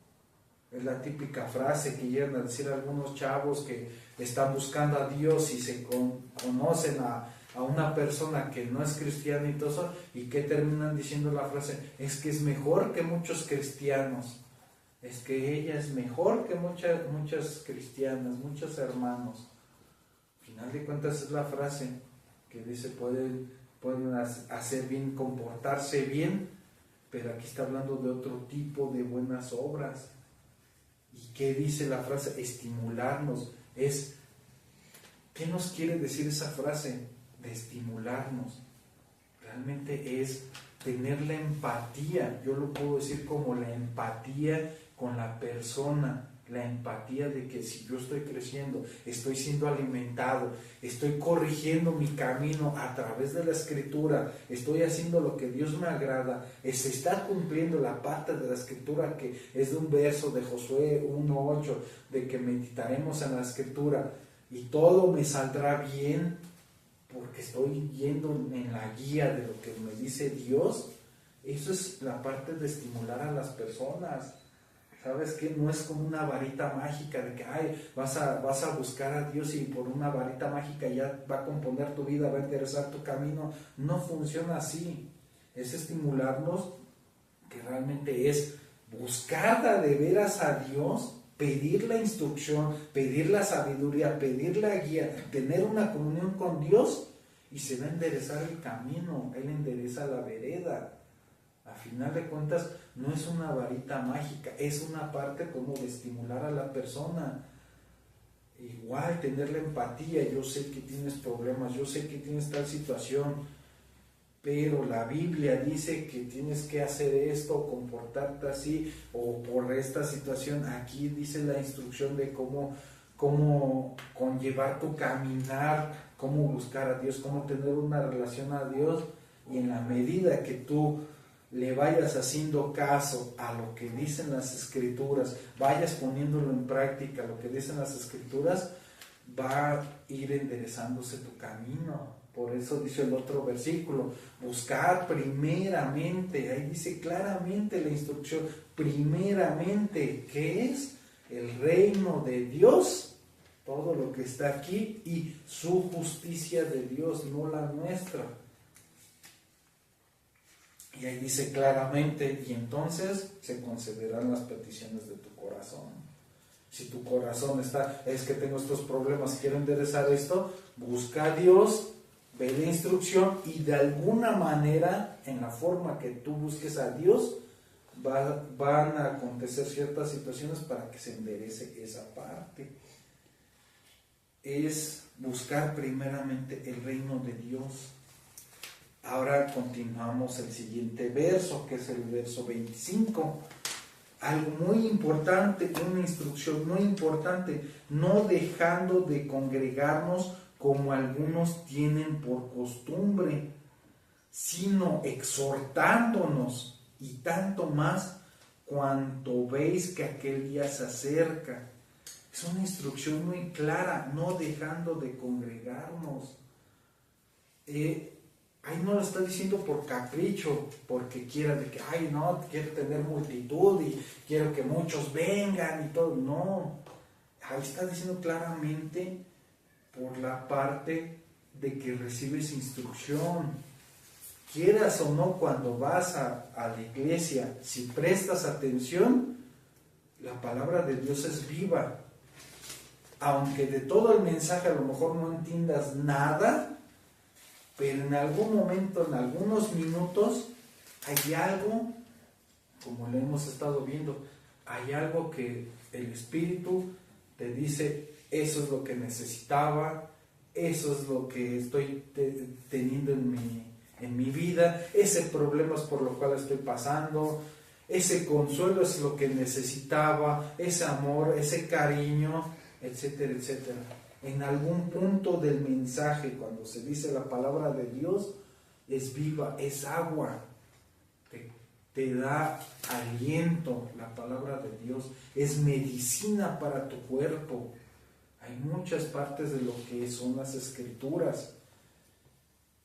[SPEAKER 1] Es la típica frase que llegan a decir algunos chavos que están buscando a Dios y se conocen a una persona que no es cristiana y todo eso, y que terminan diciendo la frase, es que es mejor que muchos cristianos. Es que ella es mejor que muchas cristianas, muchos hermanos. Al final de cuentas es la frase que dice, pueden hacer bien, comportarse bien, pero aquí está hablando de otro tipo de buenas obras. ¿Y qué dice la frase? Estimularnos. ¿Qué nos quiere decir esa frase de estimularnos? Realmente es tener la empatía. Yo lo puedo decir como la empatía con la persona, la empatía de que si yo estoy creciendo, estoy siendo alimentado, estoy corrigiendo mi camino a través de la Escritura, estoy haciendo lo que Dios me agrada, se está cumpliendo la parte de la Escritura que es de un verso de Josué 1:8, de que meditaremos en la Escritura y todo me saldrá bien porque estoy yendo en la guía de lo que me dice Dios. Eso es la parte de estimular a las personas. ¿Sabes qué? No es como una varita mágica de que vas a buscar a Dios y por una varita mágica ya va a componer tu vida, va a enderezar tu camino. No funciona así. Es estimularnos, que realmente es buscar de veras a Dios, pedir la instrucción, pedir la sabiduría, pedir la guía, tener una comunión con Dios y se va a enderezar el camino. Él endereza la vereda. A final de cuentas, no es una varita mágica, es una parte como de estimular a la persona. Igual, tener la empatía. Yo sé que tienes problemas, yo sé que tienes tal situación, pero la Biblia dice que tienes que hacer esto, comportarte así, o por esta situación. Aquí dice la instrucción de cómo conllevar tu caminar, cómo buscar a Dios, cómo tener una relación a Dios, y en la medida que tú le vayas haciendo caso a lo que dicen las Escrituras, vayas poniéndolo en práctica, lo que dicen las Escrituras, va a ir enderezándose tu camino. Por eso dice el otro versículo, buscar primeramente, ahí dice claramente la instrucción, primeramente, ¿qué es? El reino de Dios, todo lo que está aquí, y su justicia de Dios, no la nuestra. Y ahí dice claramente, y entonces se concederán las peticiones de tu corazón. Si tu corazón es que tengo estos problemas, quiero enderezar esto, busca a Dios, ve la instrucción, y de alguna manera, en la forma que tú busques a Dios, van a acontecer ciertas situaciones para que se enderece esa parte. Es buscar primeramente el reino de Dios. Ahora continuamos el siguiente verso, que es el verso 25. Algo muy importante, una instrucción muy importante, no dejando de congregarnos como algunos tienen por costumbre, sino exhortándonos, y tanto más cuanto veis que aquel día se acerca. Es una instrucción muy clara, no dejando de congregarnos. Ahí no lo está diciendo por capricho, porque quiera de que, quiero tener multitud y quiero que muchos vengan y todo. No, ahí está diciendo claramente por la parte de que recibes instrucción. Quieras o no, cuando vas a la iglesia, si prestas atención, la palabra de Dios es viva. Aunque de todo el mensaje a lo mejor no entiendas nada, pero en algún momento, en algunos minutos, hay algo, como lo hemos estado viendo, hay algo que el Espíritu te dice, eso es lo que necesitaba, eso es lo que estoy teniendo en mi vida, ese problema es por lo cual estoy pasando, ese consuelo es lo que necesitaba, ese amor, ese cariño, etcétera, etcétera. En algún punto del mensaje, cuando se dice la palabra de Dios, es viva, es agua, te da aliento. La palabra de Dios es medicina para tu cuerpo. Hay muchas partes de lo que son las Escrituras.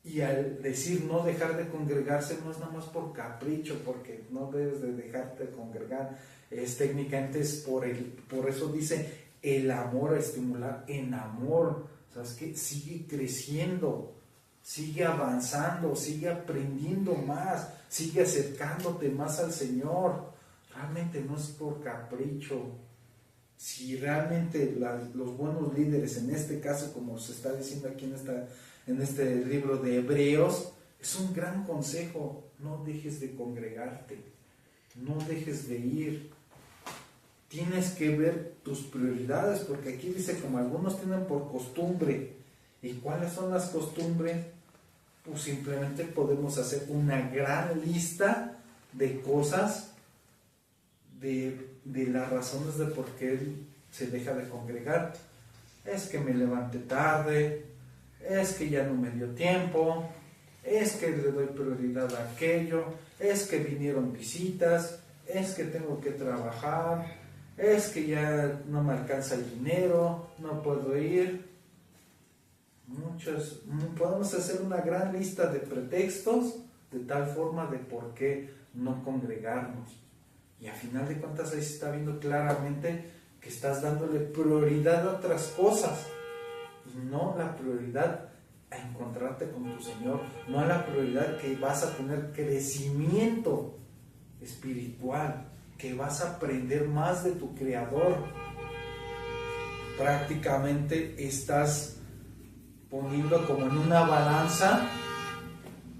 [SPEAKER 1] Y al decir no dejar de congregarse, no es nada más por capricho, porque no debes de dejarte de congregar. Es técnicamente por eso dice el amor, a estimular en amor. ¿Sabes qué? Sigue creciendo, sigue avanzando, sigue aprendiendo más, sigue acercándote más al Señor. Realmente no es por capricho. Si realmente los buenos líderes, en este caso, como se está diciendo aquí en este libro de Hebreos, es un gran consejo: no dejes de congregarte, no dejes de ir. Tienes que ver tus prioridades, porque aquí dice como algunos tienen por costumbre. ¿Y cuáles son las costumbres? Pues simplemente podemos hacer una gran lista de cosas de las razones de por qué él se deja de congregar. Es que me levanté tarde, es que ya no me dio tiempo, es que le doy prioridad a aquello, es que vinieron visitas, es que tengo que trabajar, es que ya no me alcanza el dinero, no puedo ir. Podemos hacer una gran lista de pretextos de tal forma de por qué no congregarnos. Y a final de cuentas ahí se está viendo claramente que estás dándole prioridad a otras cosas y no la prioridad a encontrarte con tu Señor, no la prioridad que vas a tener crecimiento espiritual, que vas a aprender más de tu Creador. Prácticamente estás poniendo como en una balanza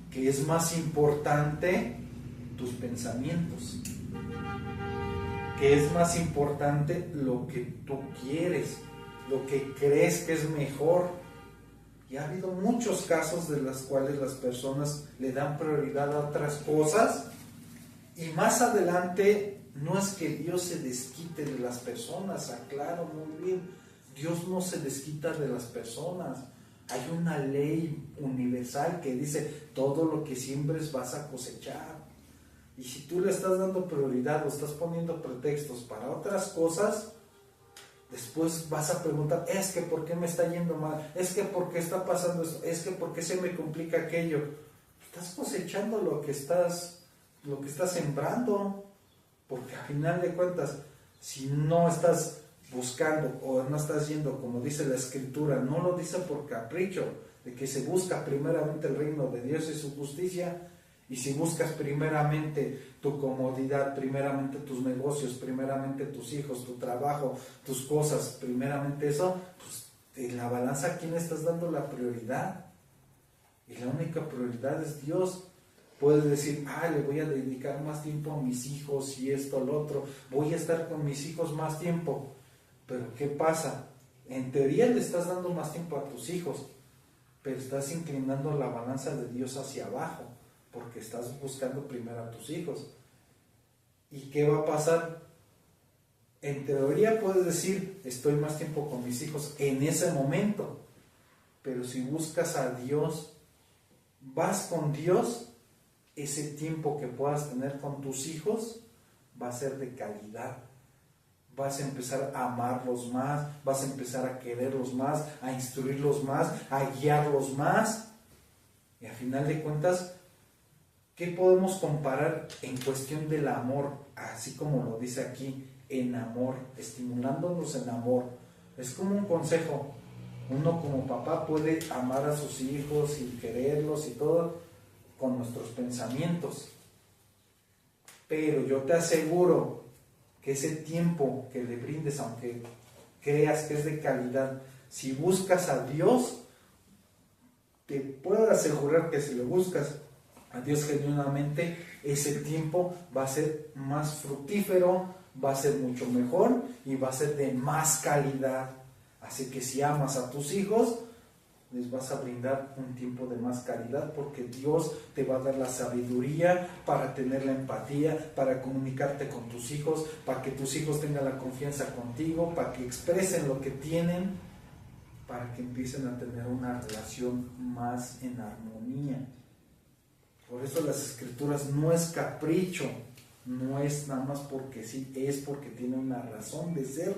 [SPEAKER 1] que es más importante tus pensamientos, que es más importante lo que tú quieres, lo que crees que es mejor. Y ha habido muchos casos de los cuales las personas le dan prioridad a otras cosas y más adelante no es que Dios se desquite de las personas, aclaro muy bien, Dios no se desquita de las personas. Hay una ley universal que dice todo lo que siembres vas a cosechar. Y si tú le estás dando prioridad o estás poniendo pretextos para otras cosas, después vas a preguntar, es que ¿por qué me está yendo mal? Es que ¿por qué está pasando esto? Es que ¿por qué se me complica aquello? Estás cosechando lo que estás sembrando, porque al final de cuentas, si no estás buscando o no estás yendo como dice la Escritura, no lo dice por capricho, de que se busca primeramente el reino de Dios y su justicia. Y si buscas primeramente tu comodidad, primeramente tus negocios, primeramente tus hijos, tu trabajo, tus cosas, primeramente eso, pues en la balanza, ¿a quién estás dando la prioridad? Y la única prioridad es Dios. Puedes decir, le voy a dedicar más tiempo a mis hijos y esto, lo otro, voy a estar con mis hijos más tiempo. Pero ¿qué pasa? En teoría le estás dando más tiempo a tus hijos, pero estás inclinando la balanza de Dios hacia abajo, porque estás buscando primero a tus hijos. ¿Y qué va a pasar? En teoría puedes decir, estoy más tiempo con mis hijos en ese momento, pero si buscas a Dios, vas con Dios, ese tiempo que puedas tener con tus hijos va a ser de calidad. Vas a empezar a amarlos más, vas a empezar a quererlos más, a instruirlos más, a guiarlos más. Y a final de cuentas, ¿qué podemos comparar en cuestión del amor? Así como lo dice aquí, en amor, estimulándonos en amor. Es como un consejo. Uno como papá puede amar a sus hijos y quererlos y todo con nuestros pensamientos. Pero yo te aseguro que ese tiempo que le brindes, aunque creas que es de calidad, si buscas a Dios, te puedo asegurar que si lo buscas a Dios genuinamente, ese tiempo va a ser más fructífero, va a ser mucho mejor y va a ser de más calidad. Así que si amas a tus hijos, les vas a brindar un tiempo de más calidad, porque Dios te va a dar la sabiduría para tener la empatía, para comunicarte con tus hijos, para que tus hijos tengan la confianza contigo, para que expresen lo que tienen, para que empiecen a tener una relación más en armonía. Por eso las Escrituras no es capricho, no es nada más porque sí, es porque tiene una razón de ser.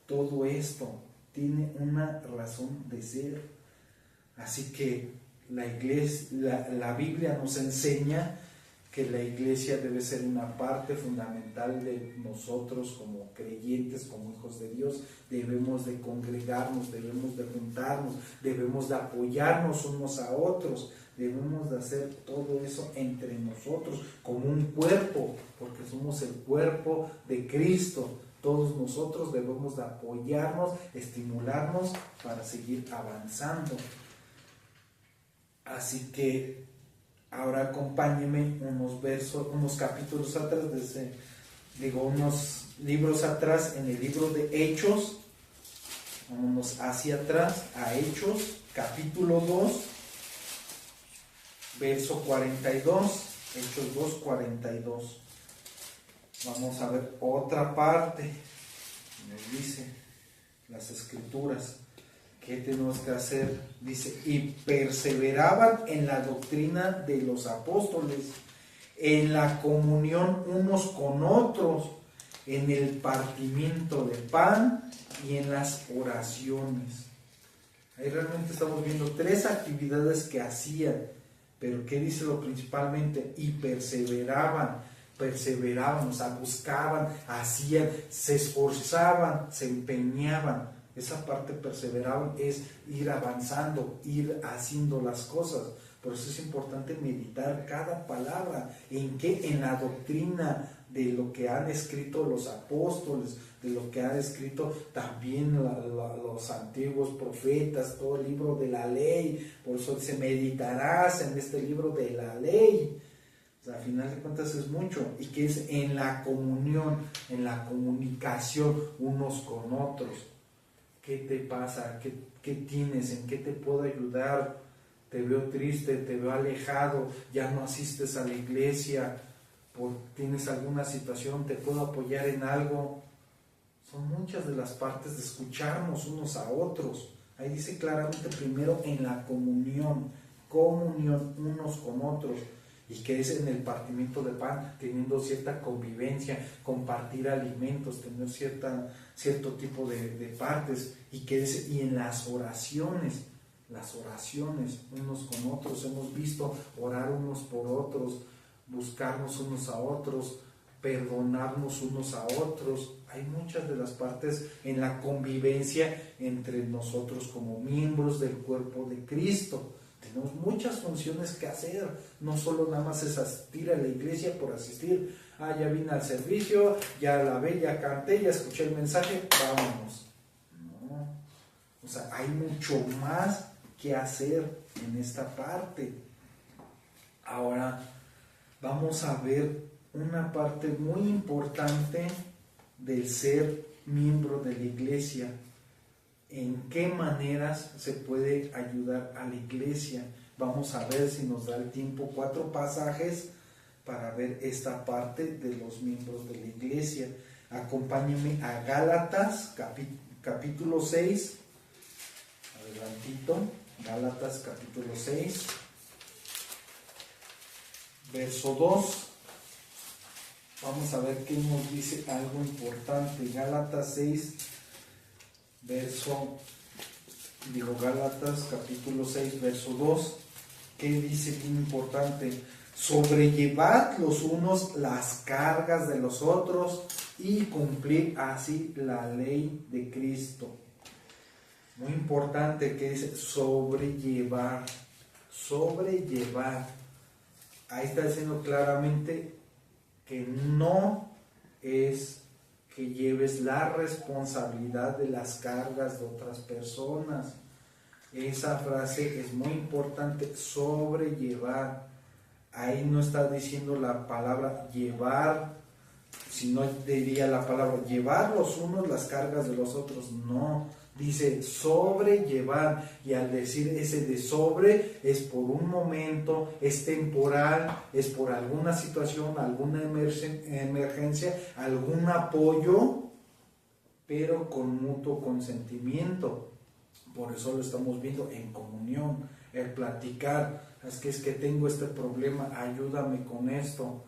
[SPEAKER 1] Todo esto tiene una razón de ser. Así que la iglesia, la Biblia nos enseña que la iglesia debe ser una parte fundamental de nosotros como creyentes, como hijos de Dios. Debemos de congregarnos, debemos de juntarnos, debemos de apoyarnos unos a otros, debemos de hacer todo eso entre nosotros como un cuerpo, porque somos el cuerpo de Cristo. Todos nosotros debemos de apoyarnos, estimularnos para seguir avanzando. Así que ahora acompáñenme unos capítulos atrás, unos libros atrás, en el libro de Hechos. Vámonos hacia atrás a Hechos, capítulo 2, verso 42. Hechos 2, 42. Vamos a ver otra parte. Nos dice las escrituras. ¿Qué tenemos que hacer? Dice, y perseveraban en la doctrina de los apóstoles, en la comunión unos con otros, en el partimiento de pan y en las oraciones. Ahí realmente estamos viendo 3 actividades que hacían, pero ¿qué dice lo principalmente? Y perseveraban, o sea, buscaban, hacían, se esforzaban, se empeñaban. Esa parte perseveraban es ir avanzando, ir haciendo las cosas. Por eso es importante meditar cada palabra. ¿En qué? En la doctrina de lo que han escrito los apóstoles, de lo que han escrito también los antiguos profetas, todo el libro de la ley. Por eso dice, meditarás en este libro de la ley. O sea, al final de cuentas es mucho. Y que es en la comunión, en la comunicación unos con otros. ¿Qué te pasa? ¿Qué tienes? ¿En qué te puedo ayudar? Te veo triste, te veo alejado, ya no asistes a la iglesia, tienes alguna situación, te puedo apoyar en algo. Son muchas de las partes de escucharnos unos a otros. Ahí dice claramente primero en la comunión unos con otros. Y que es en el partimiento de pan, teniendo cierta convivencia, compartir alimentos, tener cierto tipo de partes. Y en las oraciones unos con otros. Hemos visto orar unos por otros, buscarnos unos a otros, perdonarnos unos a otros. Hay muchas de las partes en la convivencia entre nosotros como miembros del cuerpo de Cristo. Tenemos muchas funciones que hacer, no solo nada más es asistir a la iglesia por asistir. Ya vine al servicio, ya lavé, ya canté, ya escuché el mensaje, vámonos. No, o sea, hay mucho más que hacer en esta parte. Ahora vamos a ver una parte muy importante del ser miembro de la iglesia. ¿En qué maneras se puede ayudar a la iglesia? Vamos a ver si nos da el tiempo 4 pasajes para ver esta parte de los miembros de la iglesia. Acompáñenme a Gálatas capítulo 6. Adelantito. Gálatas capítulo 6. Verso 2. Vamos a ver qué nos dice algo importante. Gálatas 6. Gálatas capítulo 6, verso 2, ¿qué dice bien importante? Sobrellevad los unos las cargas de los otros y cumplir así la ley de Cristo. Muy importante que dice sobrellevar. Ahí está diciendo claramente que no es que lleves la responsabilidad de las cargas de otras personas. Esa frase es muy importante, sobrellevar. Ahí no está diciendo la palabra llevar, sino diría la palabra llevar los unos las cargas de los otros. No, dice sobrellevar. Y al decir ese de sobre, es por un momento, es temporal, es por alguna situación, alguna emergencia, algún apoyo, pero con mutuo consentimiento. Por eso lo estamos viendo en comunión, el platicar. Es que tengo este problema, ayúdame con esto.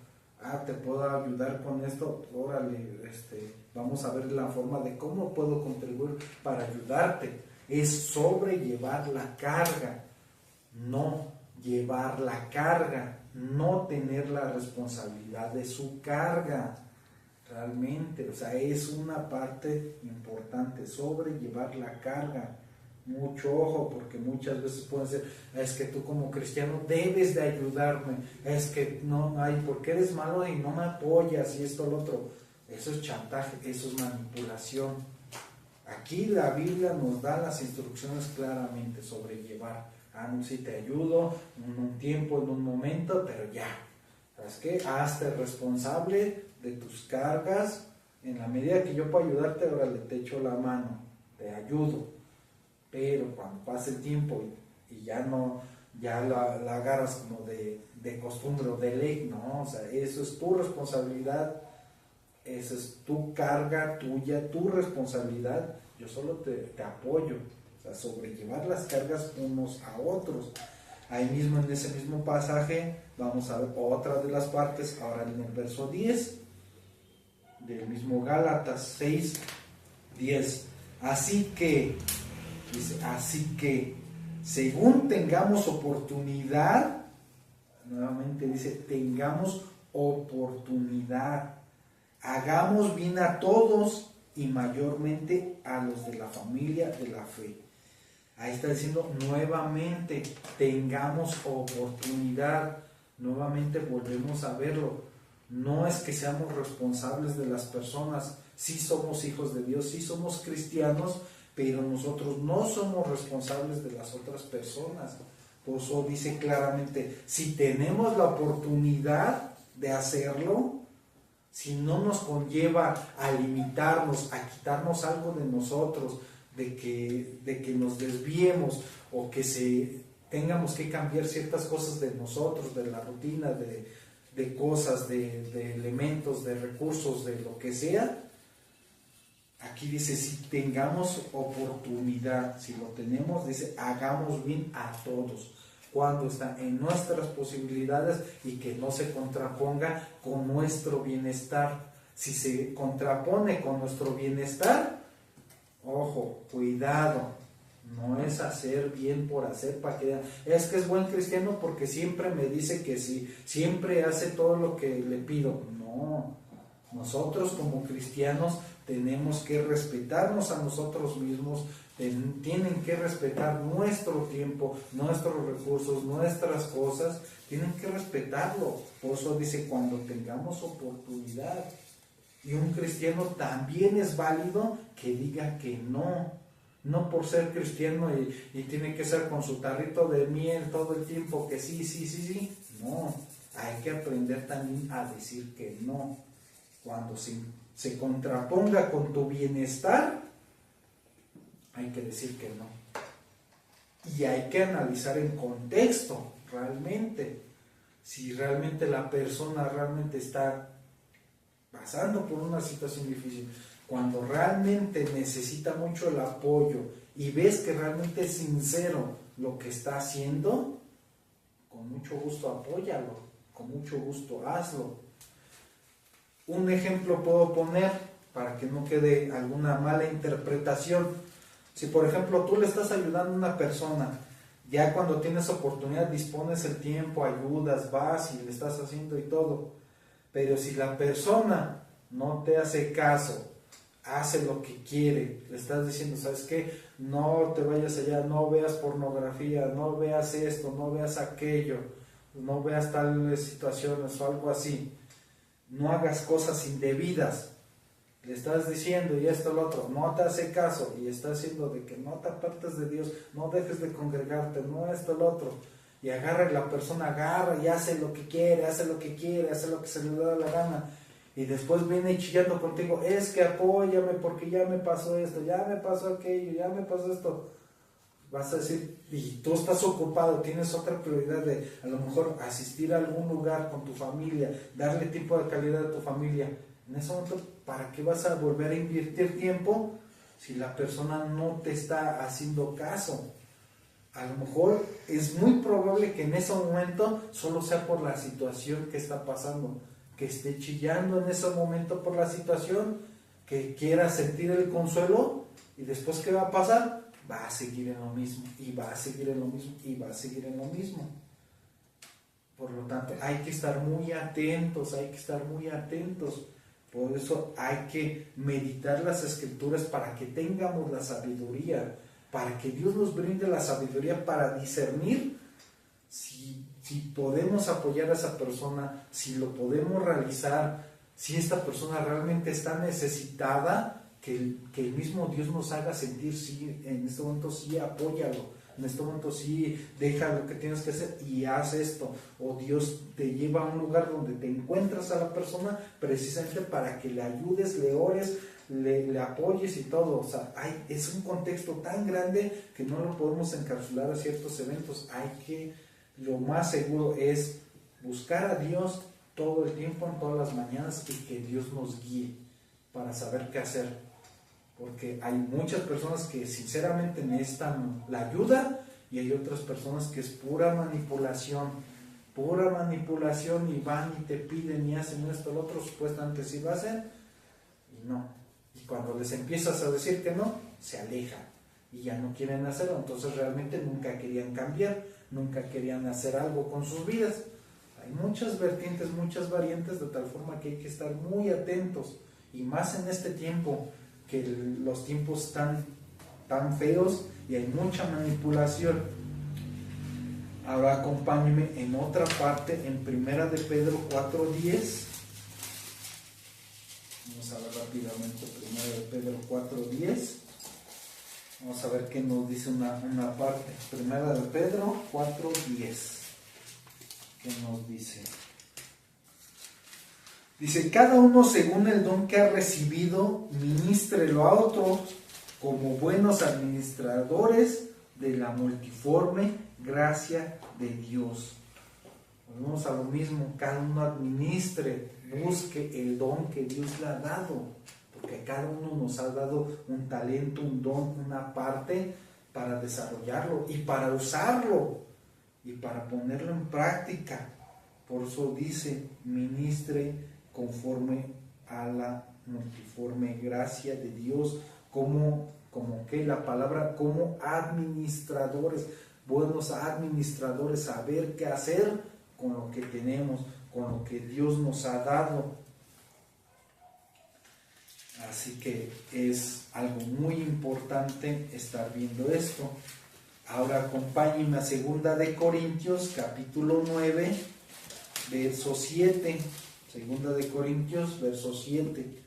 [SPEAKER 1] Te puedo ayudar con esto, órale, vamos a ver la forma de cómo puedo contribuir para ayudarte. Es sobrellevar la carga, no llevar la carga, no tener la responsabilidad de su carga. Realmente, o sea, es una parte importante, sobrellevar la carga. Mucho ojo, porque muchas veces pueden ser, es que tú como cristiano debes de ayudarme, es que no, porque eres malo y no me apoyas y esto, lo otro. Eso es chantaje, eso es manipulación. Aquí la Biblia nos da las instrucciones claramente sobre llevar. No, sí te ayudo en un tiempo, en un momento, pero ya. ¿Sabes qué? Hazte responsable de tus cargas. En la medida que yo puedo ayudarte, ahora te echo la mano, te ayudo. Pero cuando pase el tiempo y ya no, ya la agarras como de costumbre o de ley, no, o sea, eso es tu responsabilidad. esa es tu carga tuya, tu responsabilidad, yo solo te apoyo, o sea, sobrellevar las cargas unos a otros. Ahí mismo en ese mismo pasaje vamos a ver otra de las partes, ahora en el verso 10 del mismo Gálatas 6, 10. Así que, dice, así que, según tengamos oportunidad, nuevamente dice, tengamos oportunidad, hagamos bien a todos y mayormente a los de la familia de la fe. Ahí está diciendo nuevamente, tengamos oportunidad, nuevamente volvemos a verlo. No es que seamos responsables de las personas, sí somos hijos de Dios, sí somos cristianos, pero nosotros no somos responsables de las otras personas. Por eso dice claramente, si tenemos la oportunidad de hacerlo, si no nos conlleva a limitarnos, a quitarnos algo de nosotros, de que nos desviemos o que tengamos que cambiar ciertas cosas de nosotros, de la rutina, de cosas, de elementos, de recursos, de lo que sea. Aquí dice, si tengamos oportunidad, si lo tenemos, dice, hagamos bien a todos, cuando está en nuestras posibilidades y que no se contraponga con nuestro bienestar. Si se contrapone con nuestro bienestar, ojo, cuidado, no es hacer bien por hacer para que es que es buen cristiano porque siempre me dice que sí, siempre hace todo lo que le pido. No, nosotros como cristianos tenemos que respetarnos a nosotros mismos, tienen que respetar nuestro tiempo, nuestros recursos, nuestras cosas, tienen que respetarlo. Por eso dice, cuando tengamos oportunidad. Y un cristiano también es válido que diga que no por ser cristiano y tiene que ser con su tarrito de miel todo el tiempo, que sí. No, hay que aprender también a decir que no. Cuando se contraponga con tu bienestar, hay que decir que no. Y hay que analizar en contexto, realmente, si realmente la persona realmente está pasando por una situación difícil, cuando realmente necesita mucho el apoyo y ves que realmente es sincero lo que está haciendo, con mucho gusto apóyalo, con mucho gusto hazlo. Un ejemplo puedo poner para que no quede alguna mala interpretación. Si por ejemplo tú le estás ayudando a una persona, ya cuando tienes oportunidad dispones el tiempo, ayudas, vas y le estás haciendo y todo, pero si la persona no te hace caso, hace lo que quiere, le estás diciendo, ¿sabes qué? No te vayas allá, no veas pornografía, no veas esto, no veas aquello, no veas tales situaciones o algo así, no hagas cosas indebidas, le estás diciendo y esto, lo otro, no te hace caso y está haciendo de que no te apartes de Dios, no dejes de congregarte, no esto, lo otro, y agarra y la persona agarra y hace lo que quiere, hace lo que se le da la gana, y después viene chillando contigo, es que apóyame porque ya me pasó esto, ya me pasó aquello, ya me pasó esto. Vas a decir, y tú estás ocupado, tienes otra prioridad de a lo mejor asistir a algún lugar con tu familia, darle tiempo de calidad a tu familia. En ese momento, ¿para qué vas a volver a invertir tiempo si la persona no te está haciendo caso? A lo mejor es muy probable que en ese momento solo sea por la situación que está pasando, que esté chillando en ese momento por la situación, que quiera sentir el consuelo, y después ¿qué va a pasar? Va a seguir en lo mismo, y va a seguir en lo mismo, y va a seguir en lo mismo. Por lo tanto, hay que estar muy atentos, Por eso hay que meditar las escrituras para que tengamos la sabiduría, para que Dios nos brinde la sabiduría para discernir si podemos apoyar a esa persona, si lo podemos realizar, si esta persona realmente está necesitada, que el mismo Dios nos haga sentir, sí, en este momento sí, apóyalo, en este momento sí, deja lo que tienes que hacer y haz esto, o Dios te lleva a un lugar donde te encuentras a la persona precisamente para que le ayudes, le ores, le apoyes y todo. O sea, es un contexto tan grande que no lo podemos encapsular a ciertos eventos. Lo más seguro es buscar a Dios,
[SPEAKER 3] todo el tiempo, en todas las mañanas, y que Dios nos guíe para saber qué hacer. Porque hay muchas personas que sinceramente necesitan la ayuda y hay otras personas que es pura manipulación y van y te piden y hacen esto, lo otro, supuestamente sí lo hacen y no. Y cuando les empiezas a decir que no, se alejan y ya no quieren hacerlo. Entonces realmente nunca querían cambiar, nunca querían hacer algo con sus vidas. Hay muchas vertientes, muchas variantes, de tal forma que hay que estar muy atentos, y más en este tiempo, que los tiempos están tan feos y hay mucha manipulación. Ahora acompáñenme en otra parte, en 1 de Pedro 4:10. Vamos a ver rápidamente 1 de Pedro 4:10. Vamos a ver qué nos dice una parte. 1 de Pedro 4:10. ¿Qué nos dice? Dice: cada uno según el don que ha recibido, ministrelo a otros como buenos administradores de la multiforme gracia de Dios. Volvemos a lo mismo, cada uno administre, busque el don que Dios le ha dado, porque cada uno nos ha dado un talento, un don, una parte para desarrollarlo y para usarlo y para ponerlo en práctica. Por eso dice: ministre conforme a la multiforme gracia de Dios, como que la palabra, como administradores, buenos administradores, saber qué hacer con lo que tenemos, con lo que Dios nos ha dado. Así que es algo muy importante estar viendo esto. Ahora acompáñenme a 2 de Corintios, capítulo 9, verso 7. 2 de Corintios, verso 7.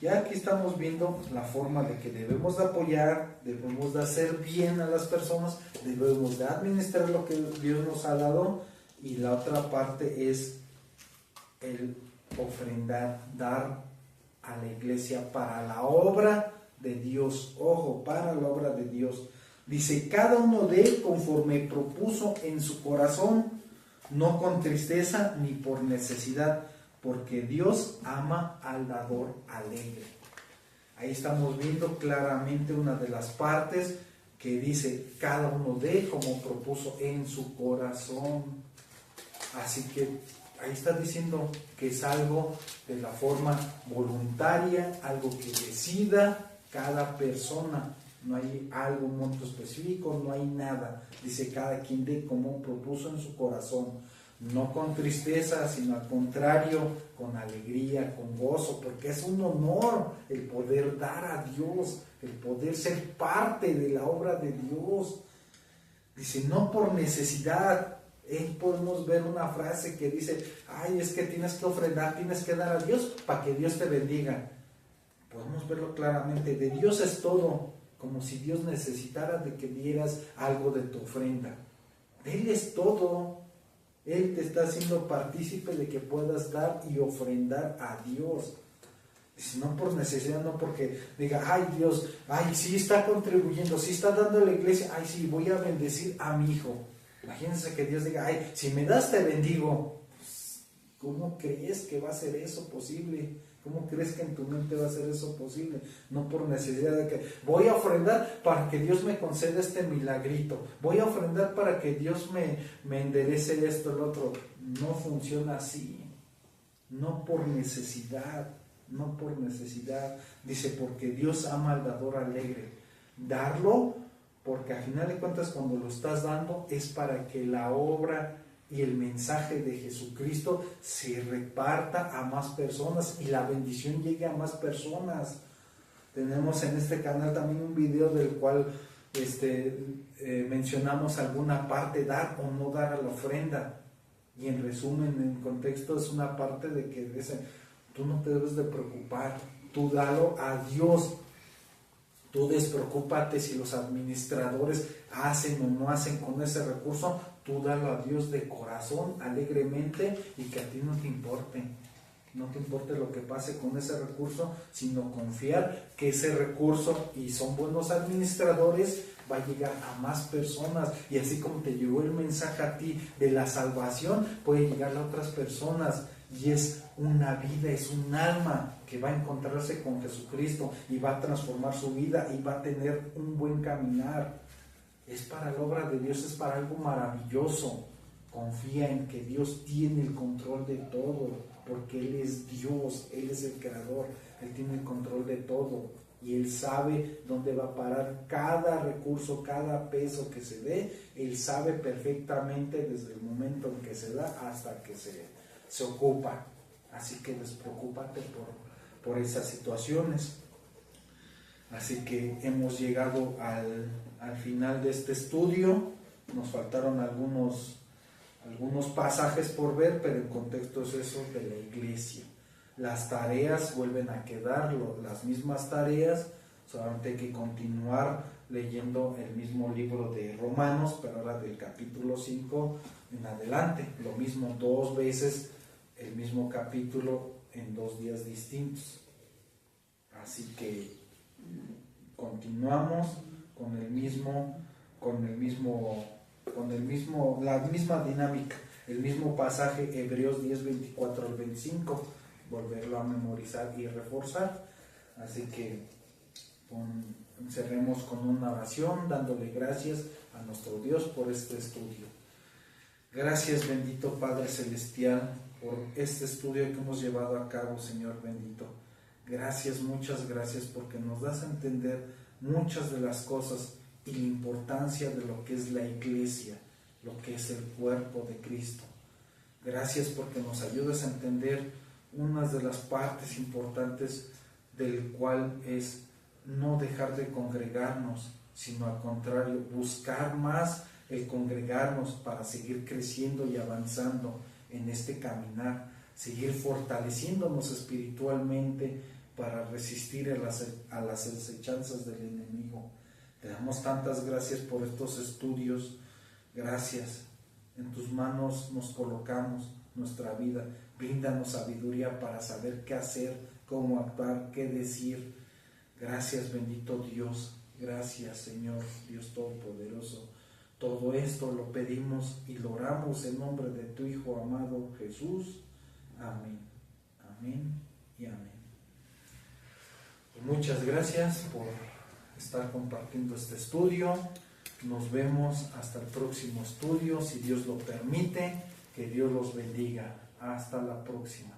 [SPEAKER 3] Ya aquí estamos viendo la forma de que debemos de apoyar, debemos de hacer bien a las personas, debemos de administrar lo que Dios nos ha dado, y la otra parte es el ofrendar, dar a la iglesia para la obra de Dios. Ojo, para la obra de Dios. Dice: cada uno dé conforme propuso en su corazón, no con tristeza ni por necesidad, porque Dios ama al dador alegre. Ahí estamos viendo claramente una de las partes que dice: cada uno dé como propuso en su corazón. Así que ahí está diciendo que es algo de la forma voluntaria, algo que decida cada persona. No hay algo, un monto específico, no hay nada. Dice: cada quien dé como propuso en su corazón, no con tristeza, sino al contrario, con alegría, con gozo, porque es un honor el poder dar a Dios, el poder ser parte de la obra de Dios. Dice: no por necesidad. Podemos ver una frase que dice: ay, es que tienes que ofrendar, tienes que dar a Dios para que Dios te bendiga. Podemos verlo claramente: de Dios es todo, como si Dios necesitara de que dieras algo de tu ofrenda. De Él es todo. Él te está haciendo partícipe de que puedas dar y ofrendar a Dios. Dice: no por necesidad, no porque diga: ay, Dios, ay, sí está contribuyendo, sí está dando a la iglesia, ay, sí, voy a bendecir a mi hijo. Imagínense que Dios diga: ay, si me das te bendigo. Pues, ¿cómo crees que va a ser eso posible? ¿Cómo crees que en tu mente va a ser eso posible? No por necesidad de que voy a ofrendar para que Dios me conceda este milagrito, voy a ofrendar para que Dios me enderece esto, el otro. No funciona así. No por necesidad, no por necesidad. Dice: porque Dios ama al dador alegre. Darlo, porque al final de cuentas cuando lo estás dando es para que la obra y el mensaje de Jesucristo se reparta a más personas y la bendición llegue a más personas. Tenemos en este canal también un video del cual mencionamos alguna parte, dar o no dar a la ofrenda, y en resumen, en contexto, es una parte de que dice: tú no te debes de preocupar, tú dalo a Dios. Tú despreocúpate si los administradores hacen o no hacen con ese recurso, tú dalo a Dios de corazón, alegremente, y que a ti no te importe. No te importe lo que pase con ese recurso, sino confiar que ese recurso, y son buenos administradores, va a llegar a más personas. Y así como te llegó el mensaje a ti de la salvación, puede llegar a otras personas. y es una vida, es un alma que va a encontrarse con Jesucristo y va a transformar su vida y va a tener un buen caminar. Es para la obra de Dios, es para algo maravilloso. Confía en que Dios tiene el control de todo, porque Él es Dios, Él es el creador, Él tiene el control de todo y Él sabe dónde va a parar cada recurso, cada peso que se dé. Él sabe perfectamente desde el momento en que se da hasta que se ocupa. Así que despreocúpate por esas situaciones. Así que hemos llegado al final de este estudio. Nos faltaron algunos pasajes por ver, pero el contexto es eso de la iglesia. Las tareas vuelven a quedar, las mismas tareas, solamente hay que continuar leyendo el mismo libro de Romanos, pero ahora del capítulo 5 en adelante. Lo mismo 2 veces, el mismo capítulo en 2 días distintos. Así que continuamos con la misma dinámica, el mismo pasaje, Hebreos 10, 24 al 25, volverlo a memorizar y reforzar. Así que cerremos con una oración, dándole gracias a nuestro Dios por este estudio. Gracias, bendito Padre Celestial, por este estudio que hemos llevado a cabo, Señor bendito. Gracias, muchas gracias, porque nos das a entender muchas de las cosas y la importancia de lo que es la iglesia, lo que es el cuerpo de Cristo. Gracias porque nos ayudas a entender unas de las partes importantes del cual es no dejar de congregarnos, sino al contrario, buscar más el congregarnos para seguir creciendo y avanzando en este caminar, seguir fortaleciéndonos espiritualmente para resistir a las acechanzas del enemigo. Te damos tantas gracias por estos estudios. Gracias. En tus manos nos colocamos nuestra vida. Bríndanos sabiduría para saber qué hacer, cómo actuar, qué decir. Gracias, bendito Dios. Gracias, Señor, Dios Todopoderoso. Todo esto lo pedimos y lo oramos en nombre de tu Hijo amado Jesús. Amén. Amén y amén. Y muchas gracias por estar compartiendo este estudio. Nos vemos hasta el próximo estudio, si Dios lo permite. Que Dios los bendiga. Hasta la próxima.